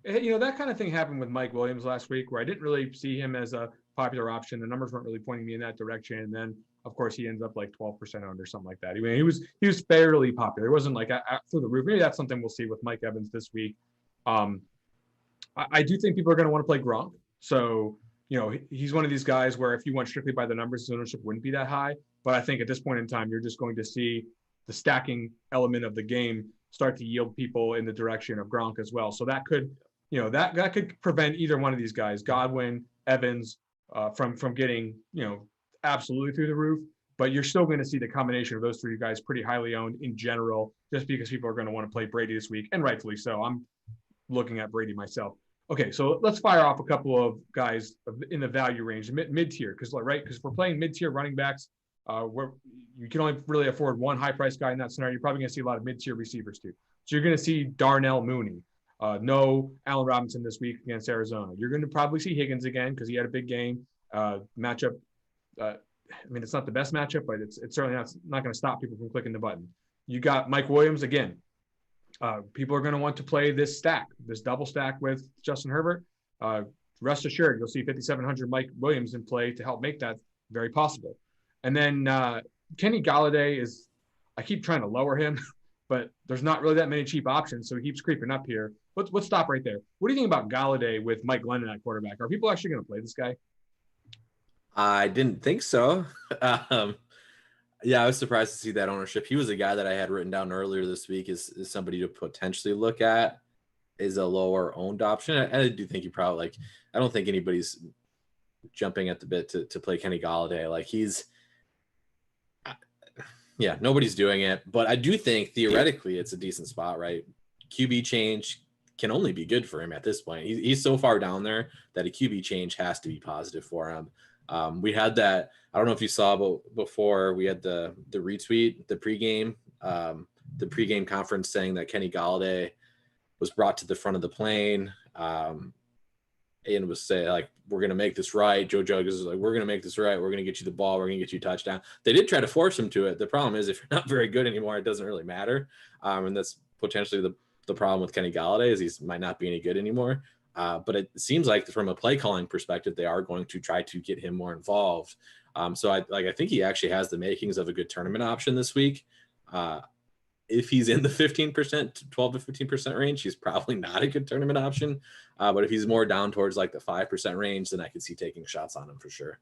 That kind of thing happened with Mike Williams last week where I didn't really see him as a popular option. The numbers weren't really pointing me in that direction. And then of course he ends up like 12% owned or something like that. I mean, he was fairly popular. It wasn't like through the roof. Maybe that's something we'll see with Mike Evans this week. I do think people are going to want to play Gronk. So, he's one of these guys where if you went strictly by the numbers, his ownership wouldn't be that high. But I think at this point in time, you're just going to see the stacking element of the game start to yield people in the direction of Gronk as well. So that could, that could prevent either one of these guys, Godwin, Evans, from getting, absolutely through the roof. But you're still going to see the combination of those three guys pretty highly owned in general, just because people are going to want to play Brady this week, and rightfully so. I'm looking at Brady myself. Okay, so let's fire off a couple of guys in the value range, mid-tier, because if we're playing mid-tier running backs, you can only really afford one high-priced guy in that scenario. You're probably going to see a lot of mid-tier receivers too. So you're going to see Darnell Mooney. No Allen Robinson this week against Arizona. You're going to probably see Higgins again because he had a big game. Matchup. It's not the best matchup, but it's certainly not going to stop people from clicking the button. You got Mike Williams again. People are going to want to play this double stack with Justin Herbert. Rest assured, you'll see 5,700 Mike Williams in play to help make that very possible. And then Kenny Galladay I keep trying to lower him, but there's not really that many cheap options, so he keeps creeping up here. Let's stop right there. What do you think about Galladay with Mike Glennon at quarterback? Are people actually going to play this guy? I didn't think so. Yeah, I was surprised to see that ownership. He was a guy that I had written down earlier this week is somebody to potentially look at is a lower owned option. I do think I don't think anybody's jumping at the bit to play Kenny Galladay. Nobody's doing it, but I do think theoretically it's a decent spot, right? QB change can only be good for him at this point. He's so far down there that a QB change has to be positive for him. We had that. I don't know if you saw, but before we had the retweet, the pregame conference saying that Kenny Galladay was brought to the front of the plane, and was saying we're gonna make this right. Joe Judge is we're gonna make this right. We're gonna get you the ball. We're gonna get you a touchdown. They did try to force him to it. The problem is if you're not very good anymore, it doesn't really matter. And that's potentially the problem with Kenny Galladay is he might not be any good anymore. But it seems like from a play calling perspective, they are going to try to get him more involved. So I think he actually has the makings of a good tournament option this week. If he's in the 15%, 12 to 15% range, he's probably not a good tournament option. But if he's more down towards the 5% range, then I could see taking shots on him for sure.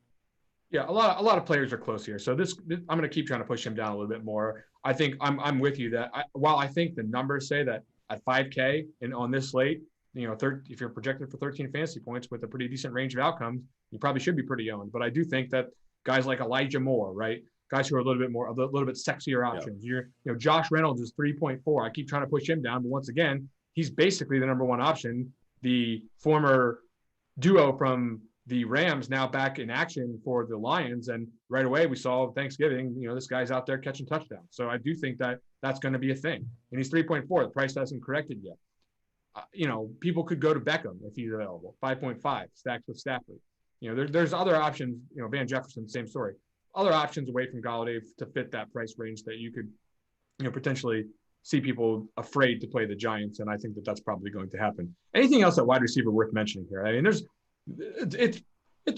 Yeah, a lot of players are close here. So this I'm going to keep trying to push him down a little bit more. I think I'm with you that while I think the numbers say that at 5K and on this slate, if you're projected for 13 fantasy points with a pretty decent range of outcomes, you probably should be pretty owned. But I do think that guys like Elijah Moore, right? Guys who are a little bit sexier options. Yep. Josh Reynolds is 3.4. I keep trying to push him down, but once again, he's basically the number one option. The former duo from the Rams now back in action for the Lions, and right away we saw Thanksgiving. This guy's out there catching touchdowns. So I do think that that's going to be a thing. And he's 3.4. The price hasn't corrected yet. People could go to Beckham if he's available. 5.5 stacked with Stafford. There's other options. Van Jefferson, same story. Other options away from Galladay to fit that price range that you could, potentially see people afraid to play the Giants, and I think that that's probably going to happen. Anything else at wide receiver worth mentioning here? I mean, it's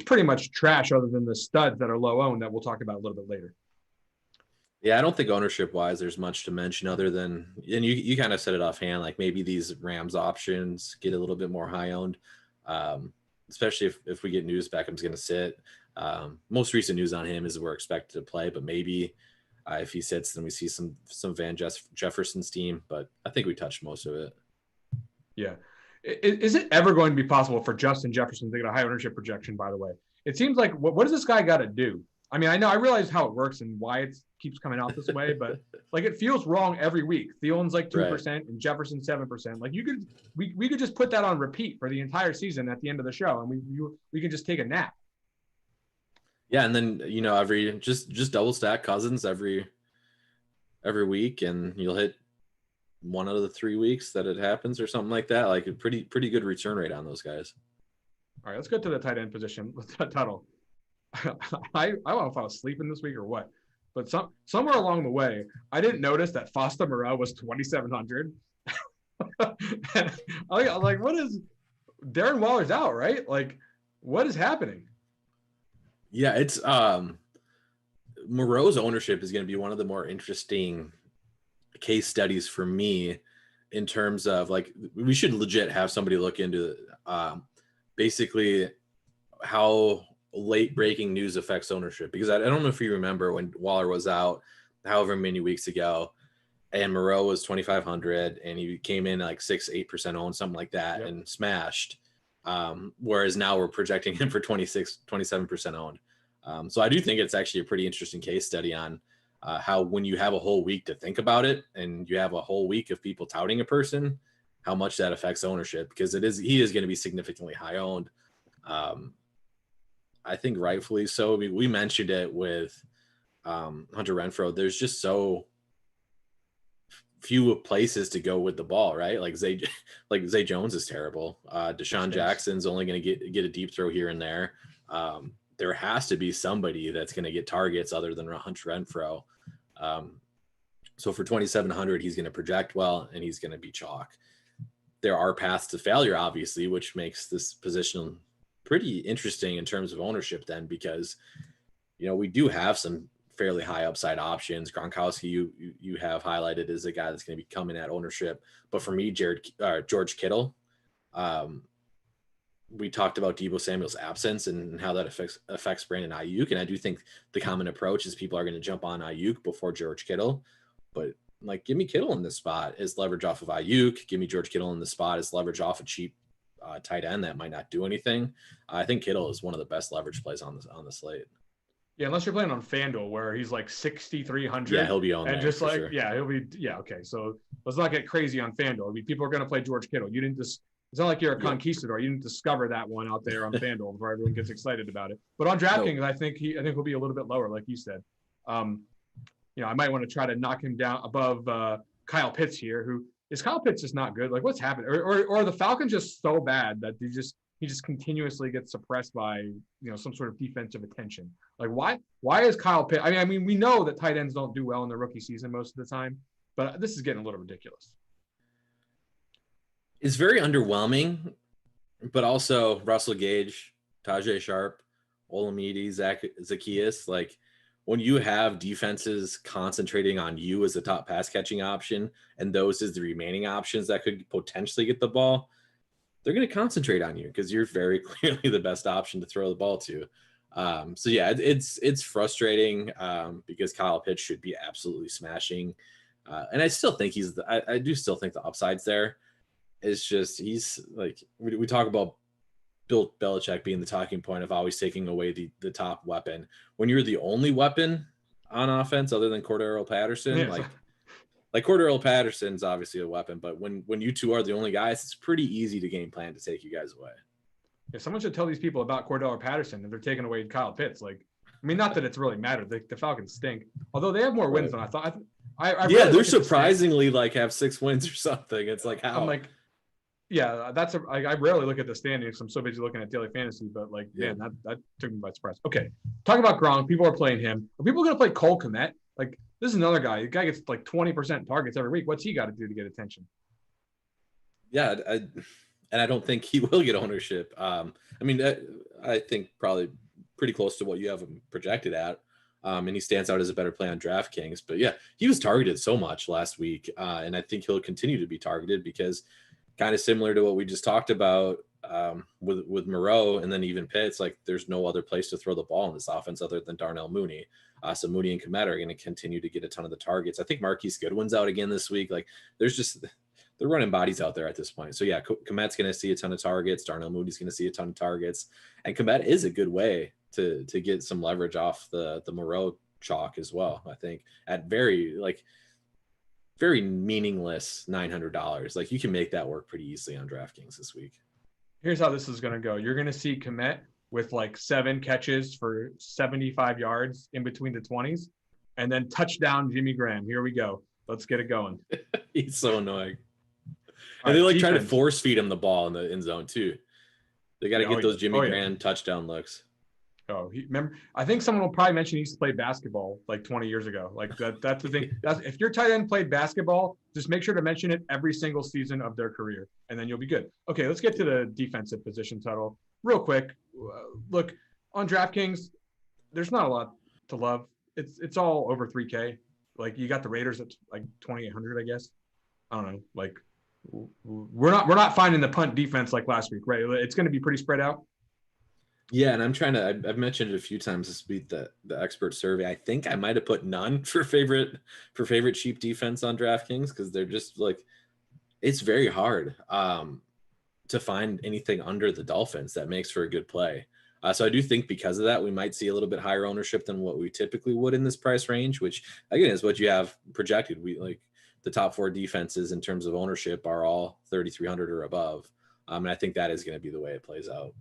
pretty much trash other than the studs that are low owned that we'll talk about a little bit later. Yeah, I don't think ownership-wise there's much to mention other than, and you kind of said it offhand, maybe these Rams options get a little bit more high-owned, especially if we get news Beckham's going to sit. Most recent news on him is we're expected to play, but maybe if he sits, then we see some Van Jefferson's team, but I think we touched most of it. Yeah. Is it ever going to be possible for Justin Jefferson to get a high ownership projection, by the way? It seems like, what does this guy got to do? I mean, I realize how it works and why it keeps coming out this way, but it feels wrong every week. Thielen's 2% right, and Jefferson 7%. We could just put that on repeat for the entire season at the end of the show, and we can just take a nap. Yeah, and then every just double stack Cousins every week, and you'll hit one out of the 3 weeks that it happens or something like that. A pretty good return rate on those guys. All right, let's go to the tight end position. Tuttle. I don't know if I was sleeping this week or what, but somewhere along the way, I didn't notice that Foster Moreau was 2,700. And I'm like, what is Darren Waller's out, right? What is happening? Yeah, it's Moreau's ownership is going to be one of the more interesting case studies for me in terms of we should legit have somebody look into basically how late breaking news affects ownership, because I don't know if you remember when Waller was out however many weeks ago and Moreau was 2,500 and he came in like 6-8% owned, something like that, and smashed. Whereas now we're projecting him for 27% owned. So I do think it's actually a pretty interesting case study on how when you have a whole week to think about it and you have a whole week of people touting a person, how much that affects ownership, because he is going to be significantly high owned. I think rightfully so. I mean, we mentioned it with Hunter Renfro. There's just so few places to go with the ball, right? Like Zay Jones is terrible. Deshaun Jackson's only going to get a deep throw here and there. There has to be somebody that's going to get targets other than Hunter Renfro. So for 2,700, he's going to project well and he's going to be chalk. There are paths to failure, obviously, which makes this position pretty interesting in terms of ownership then, because, we do have some fairly high upside options. Gronkowski, you have highlighted as a guy that's going to be coming at ownership. But for me, George Kittle, we talked about Deebo Samuel's absence and how that affects Brandon Aiyuk. And I do think the common approach is people are going to jump on Aiyuk before George Kittle. But give me Kittle in this spot as leverage off of Aiyuk. Give me George Kittle in the spot as leverage off a cheap tight end that might not do anything. I think Kittle is one of the best leverage plays on the slate. Yeah, unless you're playing on FanDuel where he's like 6,300. Yeah, he'll be on and there. Just like, sure. Yeah, he'll be. Yeah, okay. So let's not get crazy on FanDuel. I mean, people are going to play George Kittle. You didn't just. It's not like you're a conquistador. You didn't discover that one out there on FanDuel before everyone gets excited about it. But on DraftKings, I think he'll be a little bit lower, like you said. I might want to try to knock him down above Kyle Pitts here. Who is Kyle Pitts just not good? Like, what's happened? Or the Falcons just so bad that he just continuously gets suppressed by some sort of defensive attention. Like, why is Kyle Pitts? I mean, we know that tight ends don't do well in the rookie season most of the time, but this is getting a little ridiculous. It's very underwhelming, but also Russell Gage, Tajay Sharp, Olamide, Zacchaeus. Like, when you have defenses concentrating on you as the top pass catching option and those as the remaining options that could potentially get the ball, they're going to concentrate on you because you're very clearly the best option to throw the ball to. So yeah, it's frustrating because Kyle Pitts should be absolutely smashing. And I still think I do still think the upside's there. It's just, he's like, we talk about Bill Belichick being the talking point of always taking away the top weapon. When you're the only weapon on offense other than Cordarrelle Patterson, like Cordarrelle Patterson's obviously a weapon, but when you two are the only guys, it's pretty easy to game plan to take you guys away. Yeah, someone should tell these people about Cordarrelle Patterson if they're taking away Kyle Pitts. Like, I mean, not that it's really mattered. The Falcons stink, although they have more wins than I thought. Yeah, they're surprisingly have 6 wins or something. It's like, how? I'm like, yeah, I rarely look at the standings. I'm so busy looking at daily fantasy, but man, that took me by surprise. Okay, talking about Gronk, people are playing him. Are people going to play Cole Kmet? Like, this is another guy. The guy gets like 20% targets every week. What's he got to do to get attention? Yeah, and I don't think he will get ownership. I mean, I think probably pretty close to what you have him projected at. And he stands out as a better play on DraftKings. But yeah, he was targeted so much last week, and I think he'll continue to be targeted because kind of similar to what we just talked about with Moreau and then even Pitts, like there's no other place to throw the ball in this offense other than Darnell Mooney. So Mooney and Kmet are going to continue to get a ton of the targets. I think Marquise Goodwin's out again this week. Like they're running bodies out there at this point. So yeah, Kmet's going to see a ton of targets. Darnell Mooney's going to see a ton of targets, and Kmet is a good way to get some leverage off the Moreau chalk as well. I think at very meaningless $900. Like, you can make that work pretty easily on DraftKings this week. Here's how this is going to go. You're going to see Kmet with 7 catches for 75 yards in between the 20s, and then touchdown Jimmy Graham. Here we go. Let's get it going. He's so annoying. And they try to force feed him the ball in the end zone too. They got to get those Jimmy Graham touchdown looks. Remember, I think someone will probably mention he used to play basketball 20 years ago. That's the thing. If your tight end played basketball, just make sure to mention it every single season of their career, and then you'll be good. Okay, let's get to the defensive position total real quick. Look, on DraftKings, there's not a lot to love. It's all over 3K. You got the Raiders at 2,800, I guess. I don't know. We're not finding the punt defense like last week, right? It's going to be pretty spread out. Yeah, and I'm trying to. I've mentioned it a few times this week, the expert survey. I think I might have put none for favorite cheap defense on DraftKings, because they're just like, it's very hard to find anything under the Dolphins that makes for a good play. So I do think because of that, we might see a little bit higher ownership than what we typically would in this price range, which again is what you have projected. We like the top 4 defenses in terms of ownership are all 3,300 or above, and I think that is going to be the way it plays out.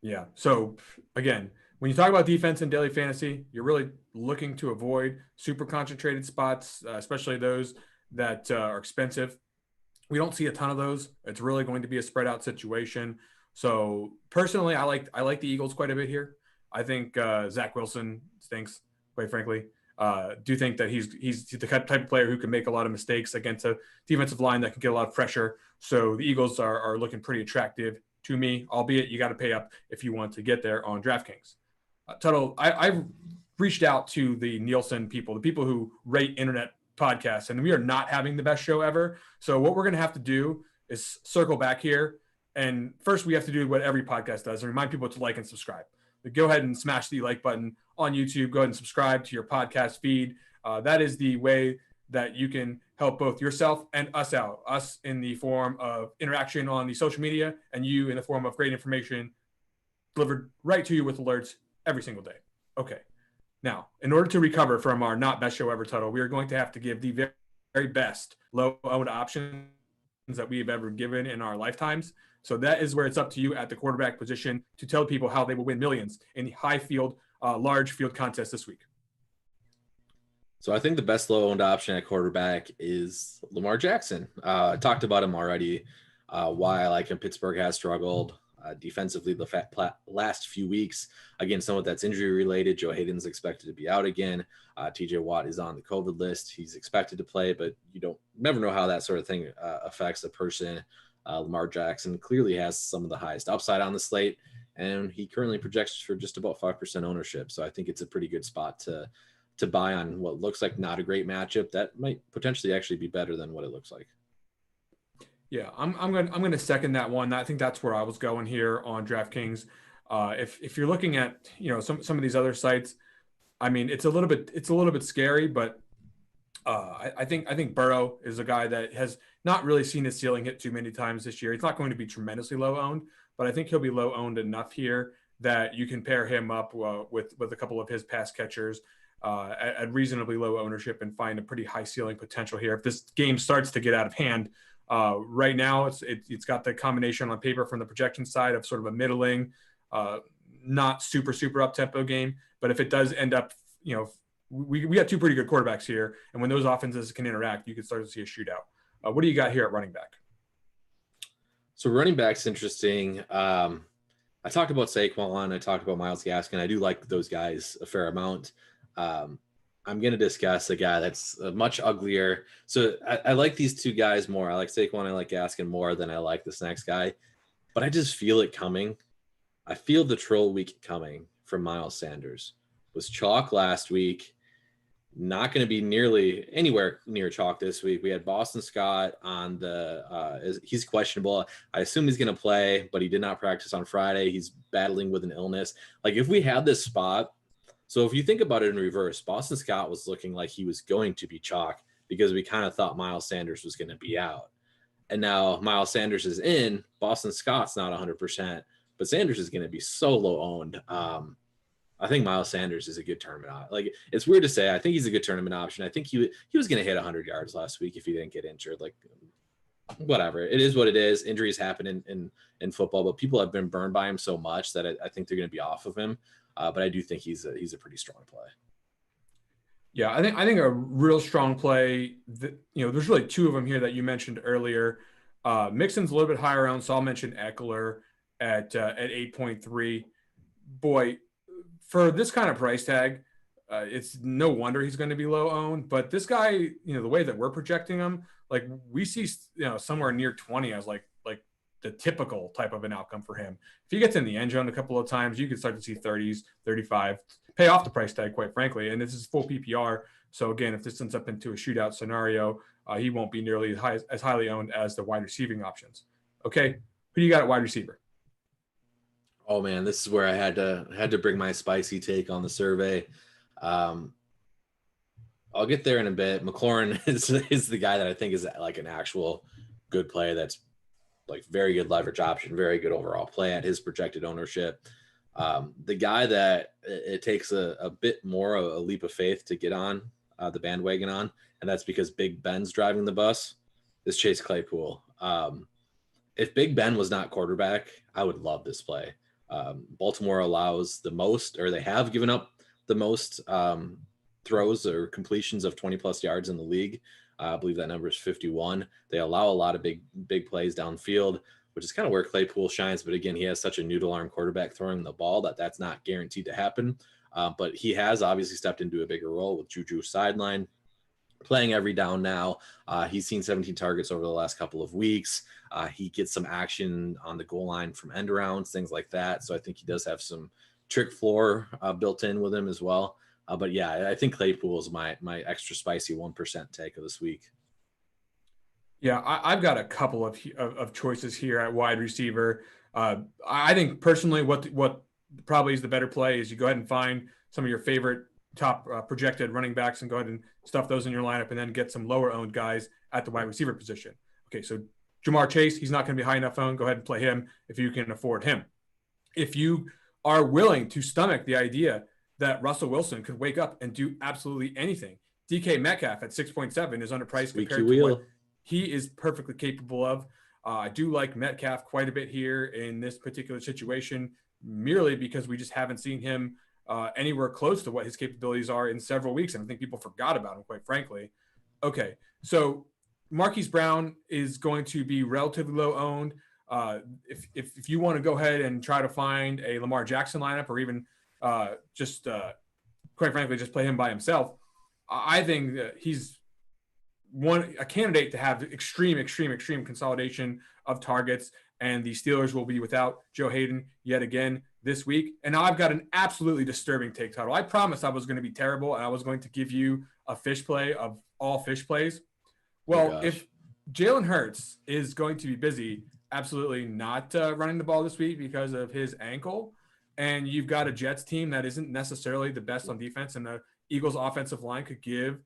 Yeah. So again, when you talk about defense in daily fantasy, you're really looking to avoid super concentrated spots, especially those that are expensive. We don't see a ton of those. It's really going to be a spread out situation. So personally, I like the Eagles quite a bit here. I think Zach Wilson stinks, quite frankly. Do think that he's the type of player who can make a lot of mistakes against a defensive line that can get a lot of pressure. So the Eagles are looking pretty attractive to me, albeit you got to pay up if you want to get there on DraftKings. Tuttle, I've reached out to the Nielsen people, the people who rate internet podcasts, and we are not having the best show ever. So what we're going to have to do is circle back here. And first, we have to do what every podcast does and remind people to like and subscribe. But go ahead and smash the like button on YouTube. Go ahead and subscribe to your podcast feed. That is the way that you can help both yourself and us out, us in the form of interaction on the social media, and you in the form of great information delivered right to you with alerts every single day. Okay. Now, in order to recover from our not best show ever title, we are going to have to give the very, very best low-owned options that we have ever given in our lifetimes. So that is where it's up to you at the quarterback position to tell people how they will win millions in the high field, large field contest this week. So I think the best low-owned option at quarterback is Lamar Jackson. I talked about him already, why I like him. Pittsburgh has struggled defensively the last few weeks. Again, some of that's injury related. Joe Hayden's expected to be out again. TJ Watt is on the COVID list. He's expected to play, but you never know how that sort of thing affects a person. Lamar Jackson clearly has some of the highest upside on the slate, and he currently projects for just about 5% ownership. So I think it's a pretty good spot to buy on what looks like not a great matchup that might potentially actually be better than what it looks like. Yeah, I'm gonna second that one. I think that's where I was going here on DraftKings. If you're looking at some of these other sites, I mean it's a little bit scary, but I think Burrow is a guy that has not really seen his ceiling hit too many times this year. He's not going to be tremendously low owned, but I think he'll be low owned enough here that you can pair him up with a couple of his pass catchers at reasonably low ownership and find a pretty high ceiling potential here. If this game starts to get out of hand, right now it's got the combination on paper from the projection side of sort of a middling, not super up tempo game. But if it does end up, we got two pretty good quarterbacks here, and when those offenses can interact, you can start to see a shootout. What do you got here at running back? So running back's interesting. I talked about Saquon. I talked about Myles Gaskin. I do like those guys a fair amount. I'm going to discuss a guy that's much uglier. So I like these two guys more. I like Saquon. I like Gaskin more than I like this next guy. But I just feel it coming. I feel the troll week coming from Miles Sanders. Was chalk last week. Not going to be nearly anywhere near chalk this week. We had Boston Scott on he's questionable. I assume he's going to play, but he did not practice on Friday. He's battling with an illness. Like if we had this spot, so if you think about it in reverse, Boston Scott was looking like he was going to be chalk because we kind of thought Miles Sanders was going to be out. And now Miles Sanders is in. Boston Scott's not 100%, but Sanders is going to be so low owned. I think Miles Sanders is a good tournament. Like it's weird to say. I think he's a good tournament option. I think he was going to hit 100 yards last week if he didn't get injured. Like whatever, it is what it is. Injuries happen in football, but people have been burned by him so much that I think they're going to be off of him. But I do think he's a pretty strong play. Yeah, I think a real strong play. There's really two of them here that you mentioned earlier. Mixon's a little bit higher owned, so I'll mention Ekeler at 8.3. Boy, for this kind of price tag, it's no wonder he's going to be low owned. But this guy, the way that we're projecting him, like we see, somewhere near 20 as like the typical type of an outcome for him. If he gets in the end zone a couple of times, you can start to see 30s, 35, pay off the price tag, quite frankly. And this is full PPR. So again, if this ends up into a shootout scenario, he won't be nearly as highly owned as the wide receiving options. Okay, who do you got at wide receiver? Oh man, this is where I had to bring my spicy take on the survey. Um, I'll get there in a bit. McLaurin is the guy that I think is like an actual good play. That's like very good leverage option, very good overall play at his projected ownership. The guy that it takes a bit more of a leap of faith to get on the bandwagon on, and that's because Big Ben's driving the bus, is Chase Claypool. If Big Ben was not quarterback, I would love this play. Baltimore allows the most, or they have given up the most throws or completions of 20 plus yards in the league. I believe that number is 51. They allow a lot of big plays downfield, which is kind of where Claypool shines. But again, he has such a noodle arm quarterback throwing the ball that's not guaranteed to happen. But he has obviously stepped into a bigger role with Juju sideline, playing every down now. He's seen 17 targets over the last couple of weeks. He gets some action on the goal line from end arounds, things like that. So I think he does have some trick floor built in with him as well. But yeah, I think Claypool is my extra spicy 1% take of this week. Yeah, I've got a couple of choices here at wide receiver. I think personally, what probably is the better play is you go ahead and find some of your favorite top projected running backs and go ahead and stuff those in your lineup, and then get some lower owned guys at the wide receiver position. Okay, so Jamar Chase, he's not going to be high enough owned. Go ahead and play him if you can afford him. If you are willing to stomach the idea that Russell Wilson could wake up and do absolutely anything, DK Metcalf at 6.7 is underpriced compared to what he is perfectly capable of. I do like Metcalf quite a bit here in this particular situation, merely because we just haven't seen him anywhere close to what his capabilities are in several weeks. And I think people forgot about him, quite frankly. Okay, so Marquise Brown is going to be relatively low owned. If you want to go ahead and try to find a Lamar Jackson lineup, or even quite frankly, just play him by himself, I think that he's a candidate to have extreme consolidation of targets, and the Steelers will be without Joe Hayden yet again this week. And now I've got an absolutely disturbing take title. I promised I was going to be terrible and I was going to give you a fish play of all fish plays. Well, if Jalen Hurts is going to be busy, absolutely not running the ball this week because of his ankle, and you've got a Jets team that isn't necessarily the best on defense, and the Eagles offensive line could give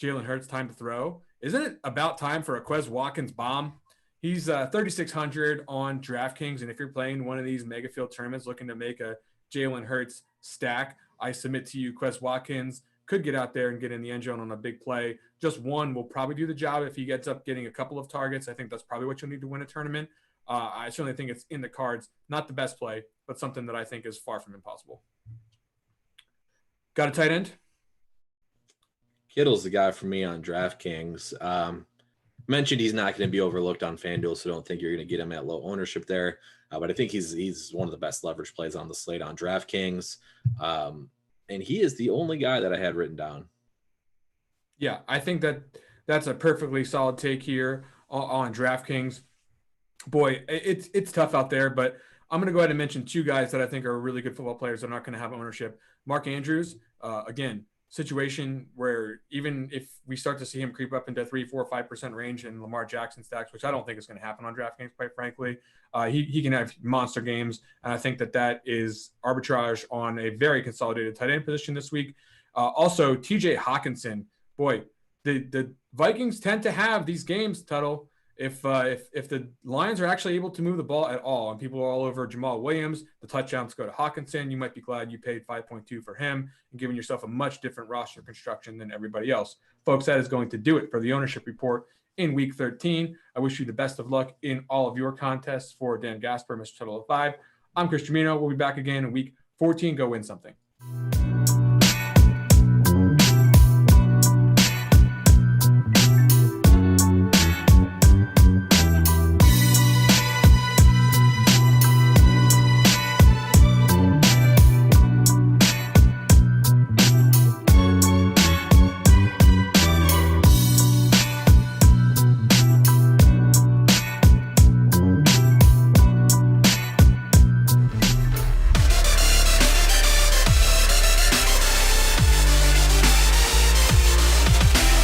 Jalen Hurts time to throw, isn't it about time for a Quez Watkins bomb? He's 3,600 on DraftKings, and if you're playing one of these mega field tournaments looking to make a Jalen Hurts stack, I submit to you Quez Watkins could get out there and get in the end zone on a big play. Just one will probably do the job if he gets up getting a couple of targets. I think that's probably what you'll need to win a tournament. I certainly think it's in the cards. Not the best play, but something that I think is far from impossible. Got a tight end? Kittle's the guy for me on DraftKings. Mentioned he's not going to be overlooked on FanDuel, so don't think you're going to get him at low ownership there. But I think he's one of the best leverage plays on the slate on DraftKings. And he is the only guy that I had written down. Yeah, I think that's a perfectly solid take here on DraftKings. Boy, it's tough out there, but I'm going to go ahead and mention two guys that I think are really good football players that are not going to have ownership. Mark Andrews, again, situation where even if we start to see him creep up into 3, 4, 5% range in Lamar Jackson stacks, which I don't think is going to happen on DraftKings, quite frankly, he can have monster games. And I think that is arbitrage on a very consolidated tight end position this week. Also, TJ Hawkinson, boy, the Vikings tend to have these games, Tuttle. If the Lions are actually able to move the ball at all, and people are all over Jamal Williams, the touchdowns go to Hawkinson. You might be glad you paid 5.2 for him and giving yourself a much different roster construction than everybody else. Folks, that is going to do it for the ownership report in week 13. I wish you the best of luck in all of your contests. For Dan Gaspar, Mr. Tuttle of 5, I'm Chris Gimino. We'll be back again in week 14. Go win something.